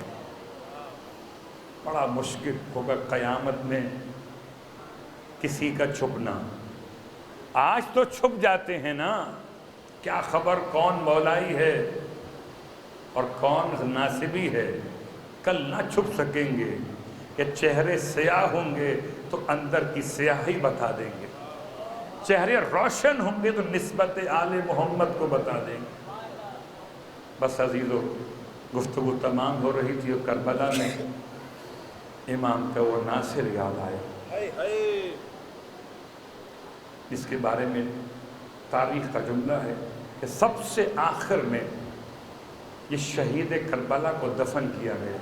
بڑا مشکل ہوگا قیامت میں کسی کا چھپنا۔ آج تو چھپ جاتے ہیں نا، کیا خبر کون مولائی ہے اور کون ناصبی ہے، کل نہ چھپ سکیں گے کہ چہرے سیاہ ہوں گے تو اندر کی سیاہی بتا دیں گے، چہرے روشن ہوں گے تو نسبت آل محمد کو بتا دیں گے۔ بس عزیزو، گفتگو تمام ہو رہی تھی اور کربلا میں امام کا وہ ناصر یاد آیا، جس کے بارے میں تاریخ کا جملہ ہے کہ سب سے آخر میں یہ شہید کربلا کو دفن کیا گیا۔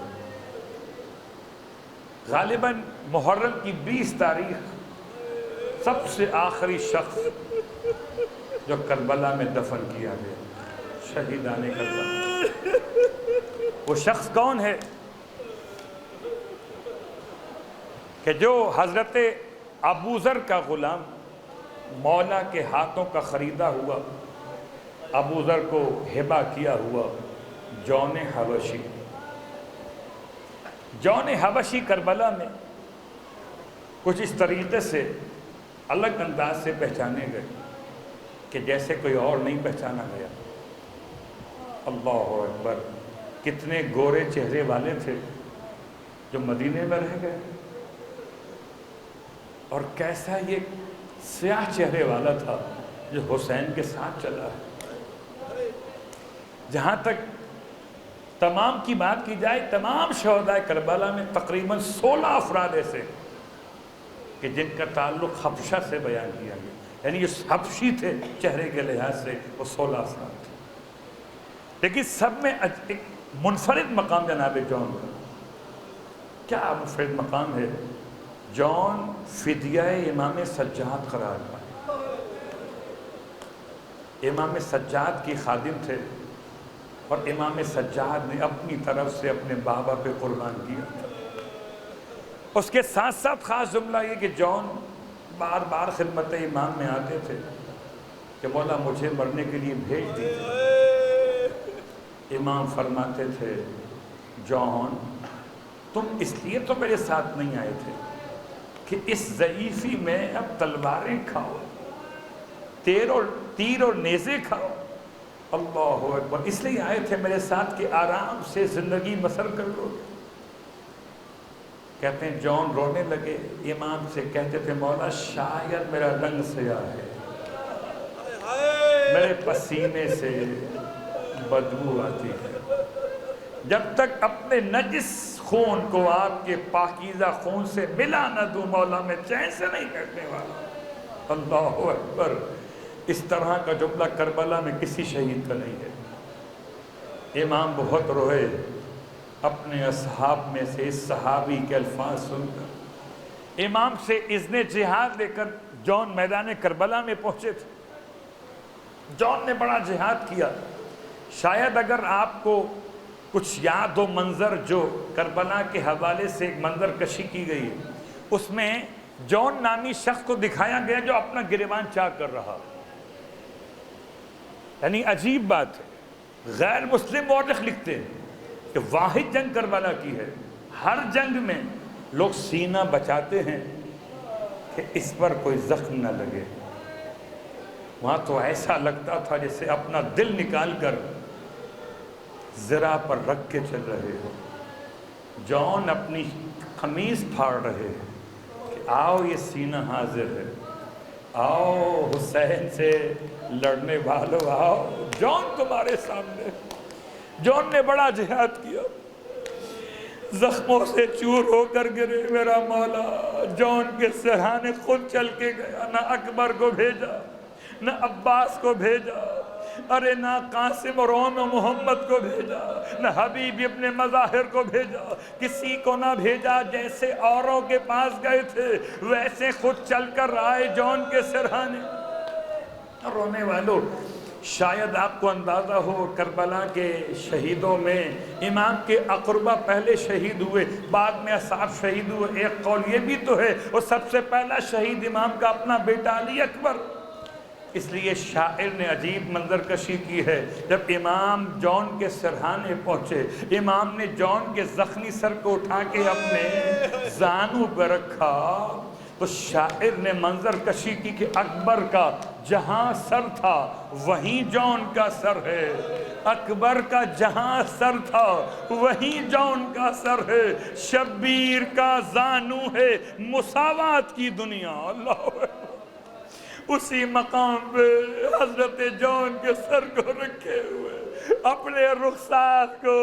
غالباً محرم کی 20 تاریخ سب سے آخری شخص جو کربلا میں دفن کیا گیا، شہیدان کربلا۔ وہ شخص کون ہے کہ جو حضرت ابوذر کا غلام مولا کے ہاتھوں کا خریدا ہوا، ابوذر کو ہبہ کیا ہوا جون حبشی۔ جون حبشی کربلا میں کچھ اس طریقے سے الگ انداز سے پہچانے گئے کہ جیسے کوئی اور نہیں پہچانا گیا۔ اللہ اکبر، کتنے گورے چہرے والے تھے جو مدینے میں رہ گئے، اور کیسا یہ سیاہ چہرے والا تھا جو حسین کے ساتھ چلا ہے۔ جہاں تک تمام کی بات کی جائے، تمام شہداء کربلا میں تقریباً 16 افراد ایسے کہ جن کا تعلق حبشہ سے بیان کیا گیا، یعنی یہ حبشی تھے چہرے کے لحاظ سے، وہ 16 افراد تھے، لیکن سب میں ایک منفرد مقام جناب جون کا۔ کیا منفرد مقام ہے؟ جون فدیہ امام سجاد قرار پائے، امام سجاد کی خادم تھے، اور امام سجاد نے اپنی طرف سے اپنے بابا پہ قربان کیا تھا۔ اس کے ساتھ ساتھ خاص جملہ یہ کہ جون بار بار خدمت امام میں آتے تھے کہ مولا مجھے مرنے کے لیے بھیج دیجیے۔ امام فرماتے تھے جون تم اس لیے تو میرے ساتھ نہیں آئے تھے کہ اس ضعیفی میں اب تلواریں کھاؤ، تیر اور نیزے کھاؤ، اللہ اکبر، اس لیے آئے تھے میرے ساتھ کہ آرام سے زندگی بسر کر لو۔ کہتے ہیں جون رونے لگے، امام سے کہتے تھے مولا شاید میرا رنگ سیاہ ہے، میرے پسینے سے بدبو آتی ہے، جب تک اپنے نجس خون کو آپ کے پاکیزہ خون سے ملا نہ دوں مولا میں چین سے نہیں بیٹھنے والا۔ اللہ اکبر، اس طرح کا جملہ کربلا میں کسی شہید کا نہیں ہے۔ امام بہت روئے، اپنے اصحاب میں سے اس صحابی کے الفاظ سن کر امام سے اذن جہاد لے کر جون میدان کربلا میں پہنچے تھے۔ جون نے بڑا جہاد کیا۔ شاید اگر آپ کو کچھ یاد و منظر جو کربلا کے حوالے سے ایک منظر کشی کی گئی ہے، اس میں جون نامی شخص کو دکھایا گیا جو اپنا گریبان چاک کر رہا، یعنی عجیب بات ہے۔ غیر مسلم مورخ لکھتے ہیں کہ واحد جنگ کربلا کی ہے، ہر جنگ میں لوگ سینہ بچاتے ہیں کہ اس پر کوئی زخم نہ لگے۔ وہاں تو ایسا لگتا تھا جیسے اپنا دل نکال کر ذرا پر رکھ کے چل رہے ہو۔ جون اپنی قمیص پھاڑ رہے ہیں کہ آؤ یہ سینہ حاضر ہے، آؤ حسین سے لڑنے والو آؤ، جون تمہارے سامنے۔ جون نے بڑا جہاد کیا، زخموں سے چور ہو کر گرے میرا مولا۔ جون کے سرحانے خود چل کے گیا، نہ اکبر کو بھیجا، نہ عباس کو بھیجا، ارے نہ قاسم اور روم محمد کو بھیجا، نہ حبیب ابن مظاہر کو بھیجا، کسی کو نہ بھیجا۔ جیسے اوروں کے پاس گئے تھے ویسے خود چل کر آئے جون کے سرحانے۔ رونے والوں، شاید آپ کو اندازہ ہو کربلا کے شہیدوں میں امام کے اقربا پہلے شہید ہوئے، بعد میں اصحاب شہید ہوئے۔ ایک قول یہ بھی تو ہے اور سب سے پہلا شہید امام کا اپنا بیٹا علی اکبر۔ اس لیے شاعر نے عجیب منظر کشی کی ہے، جب امام جون کے سرحانے پہنچے، امام نے جون کے زخمی سر کو اٹھا کے اپنے زانوں پہ رکھا، تو شاعر نے منظر کشی کی کہ اکبر کا جہاں سر تھا وہیں جون کا سر ہے، اکبر کا جہاں سر تھا وہیں جون کا سر ہے، شبیر کا زانو ہے مساوات کی دنیا۔ اللہ اکبر۔ اسی مقام پہ حضرت جون کے سر کو رکھے ہوئے اپنے رخسار کو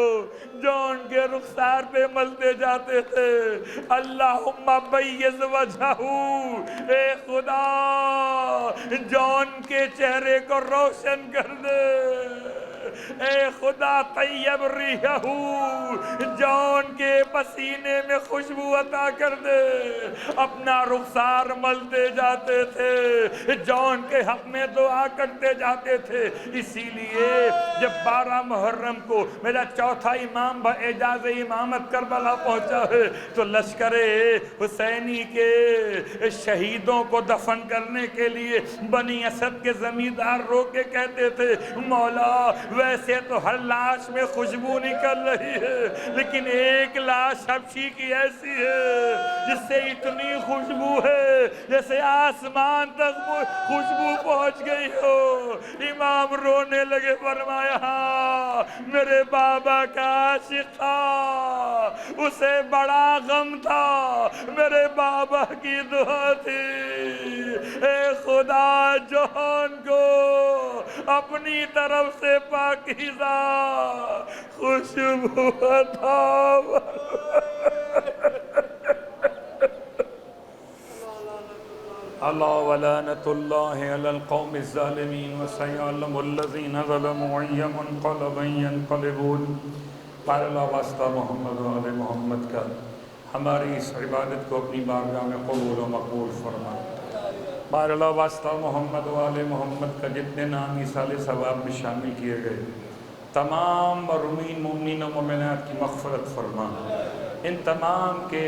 جون کے رخسار پہ ملتے جاتے تھے۔ اللہم بیض وجہہ، اے خدا جون کے چہرے کو روشن کر دے، اے خدا طیب ریحہ، جون کے پسینے میں خوشبو عطا کر دے۔ اپنا رخسار ملتے جاتے تھے، جون کے حق میں دعا کرتے جاتے تھے۔ اسی لیے جب 12 محرم کو میرا چوتھا امام باعجاز امامت کربلا پہنچا ہے تو لشکر حسینی کے شہیدوں کو دفن کرنے کے لیے بنی اسد کے زمیندار رو کے کہتے تھے، مولا ویسے تو ہر لاش میں خوشبو نکل رہی ہے لیکن ایک لاش حبشی کی ایسی ہے جس سے اتنی خوشبو ہے جیسے آسمان تک خوشبو پہنچ گئی ہو۔ امام رونے لگے، فرمایا میرے بابا کا عاشق تھا، اسے بڑا غم تھا، میرے بابا کی دعا تھی، اے خدا جون کو اپنی طرف سے پاکیزہ خوشبو عطا اللہ ولعنت اللہ علی القوم الظالمین وسیعلم الذین ظلموا ای منقلبا ینقلبون۔ پار اللہ واسطہ محمد و آل محمد کا ہماری اس عبادت کو اپنی بارگاہ میں قبول و مقبول فرما۔ پار اللہ واسطہ محمد و آل محمد کا جتنے نام ایصال ثواب میں شامل کیے گئے تمام مرحومین مومنین و مومنات کی مغفرت فرما، ان تمام کے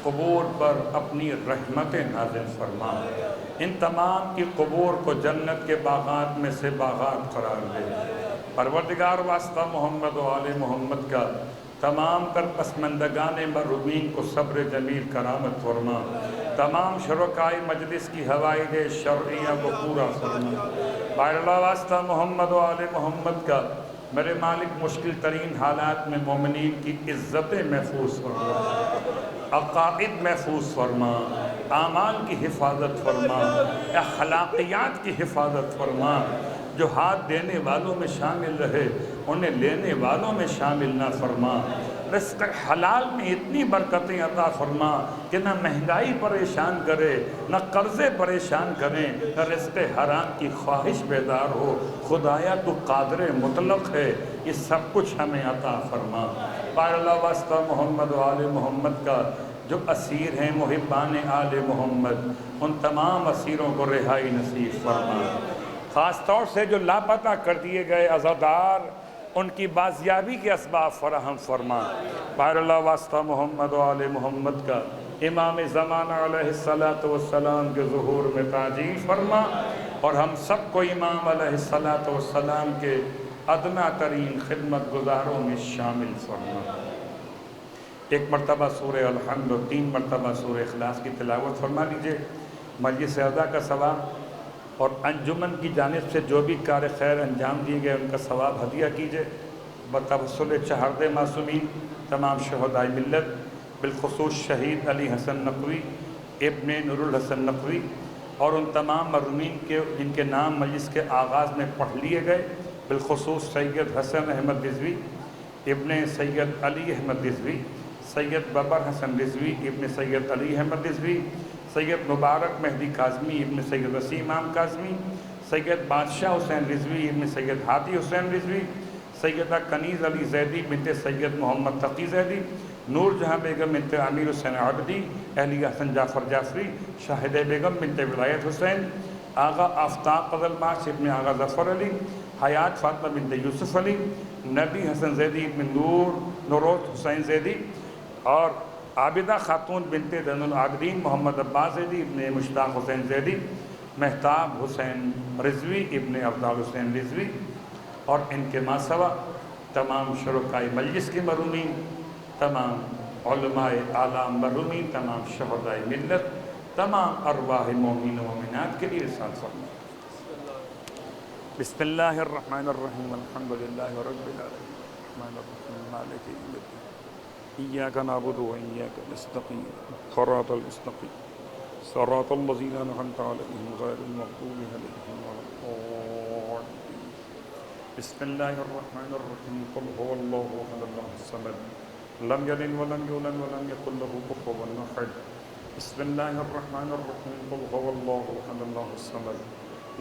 قبور پر اپنی رحمتیں نازل فرما، ان تمام کی قبور کو جنت کے باغات میں سے باغات قرار دے۔ پروردگار واسطہ محمد و آل محمد کا تمام کر پسماندگان مرحومین کو صبر جمیل کرامت فرما، تمام شرکائے مجلس کی حوائج شرعیہ کو پورا فرما۔ پائر اللہ واسطہ محمد و آل محمد کا میرے مالک مشکل ترین حالات میں مومنین کی عزتیں محفوظ فرما، عقائد محفوظ فرما، اعمال کی حفاظت فرما، اخلاقیات کی حفاظت فرما۔ جو ہاتھ دینے والوں میں شامل رہے انہیں لینے والوں میں شامل نہ فرما۔ رزق حلال میں اتنی برکتیں عطا فرما کہ نہ مہنگائی پریشان کرے، نہ قرضے پریشان کریں، نہ رزق حرام کی خواہش بیدار ہو۔ خدایا تو قادر مطلق ہے، یہ سب کچھ ہمیں عطا فرما۔ پائر اللہ واسطہ محمد و آل محمد کا جو اسیر ہیں محبان آل محمد، ان تمام اسیروں کو رہائی نصیب فرما۔ خاص طور سے جو لاپتہ کر دیے گئے عزادار ان کی بازیابی کے اسباب فراہم فرما۔ پائر اللہ واسطہ محمد و آل محمد کا امام زمانہ علیہ السلام کے ظہور میں تعجیل فرما، اور ہم سب کو امام علیہ السلام کے ادنا ترین خدمت گزاروں میں شامل فرما۔ ایک مرتبہ سورہ الحمد و 3 مرتبہ سورہ اخلاص کی تلاوت فرما لیجئے۔ مجلس اعضاء کا ثواب اور انجمن کی جانب سے جو بھی کار خیر انجام دیے گئے ان کا ثواب ہدیہ کیجئے بتوسل چہارد معصومین تمام شہدائے ملت بالخصوص شہید علی حسن نقوی ابن نور الحسن نقوی اور ان تمام مرحومین کے جن کے نام مجلس کے آغاز میں پڑھ لیے گئے بالخصوص سید حسن احمد رضوی ابن سید علی احمد رضوی، سید ببر حسن رضوی ابن سید علی احمد رضوی، سید مبارک مہدی کاظمی ابن سید وسیم امام کاظمی، سید بادشاہ حسین رضوی ابن سید ہادی حسین رضوی، سیدہ کنیز علی زیدی بنت سید محمد تقی زیدی، نور جہاں بیگم بنت امیر حسین عبدی، اہلیہ حسن جعفر جعفری، شاہدہ بیگم بنت ولایت حسین، آغا آفتاب فضل ماش ابن آغا ظفر علی، حیات فاطمہ بنت یوسف علی، نبی حسن زیدی ابن نوروز حسین زیدی، اور عابدہ خاتون بنت زین العابدین محمد عباس زیدی ابن مشتاق حسین زیدی، مہتاب حسین رضوی ابن افضال حسین رضوی، اور ان کے ماسوا تمام شرکائے مجلس کے مرحومین، تمام علماء اعلام مرحومین، تمام شہدائے ملت، تمام ارواح مومنین و مومنات کے لیے ارسال فرمائیں۔ بسم اللہ الرحمن الرحیم الحمد للہ رب العالمین الرحمن الرحیم مالک یوم الدین ایاک نعبد و ایاک نستعین صراط المستقیم صراط الذین انعمت علیہم غیر المغضوب علیہم ولا الضالین۔ بسم اللہ الرحمن الرحیم قل هو اللہ احد اللہ الصمد لم یلد ولم یولد ولم یکن له کفوا احد۔ بسم اللہ الرحمن الرحیم قل هو اللہ احد اللہ الصمد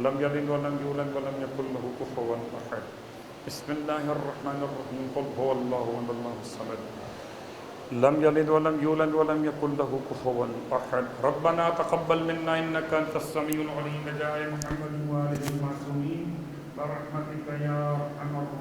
لم یلد ولم یولد ولم یکن له کفوا احد۔ بسم اللہ الرحمن الرحیم قل هو اللہ احد اللہ الصمد لم یلد ولم یولد ولم یکن له کفوا احد۔ ربنا تقبل منا انک انت السمیع العلیم بجاہ محمد وآلہ المعصومین برحمتک یا ارحم الراحمین۔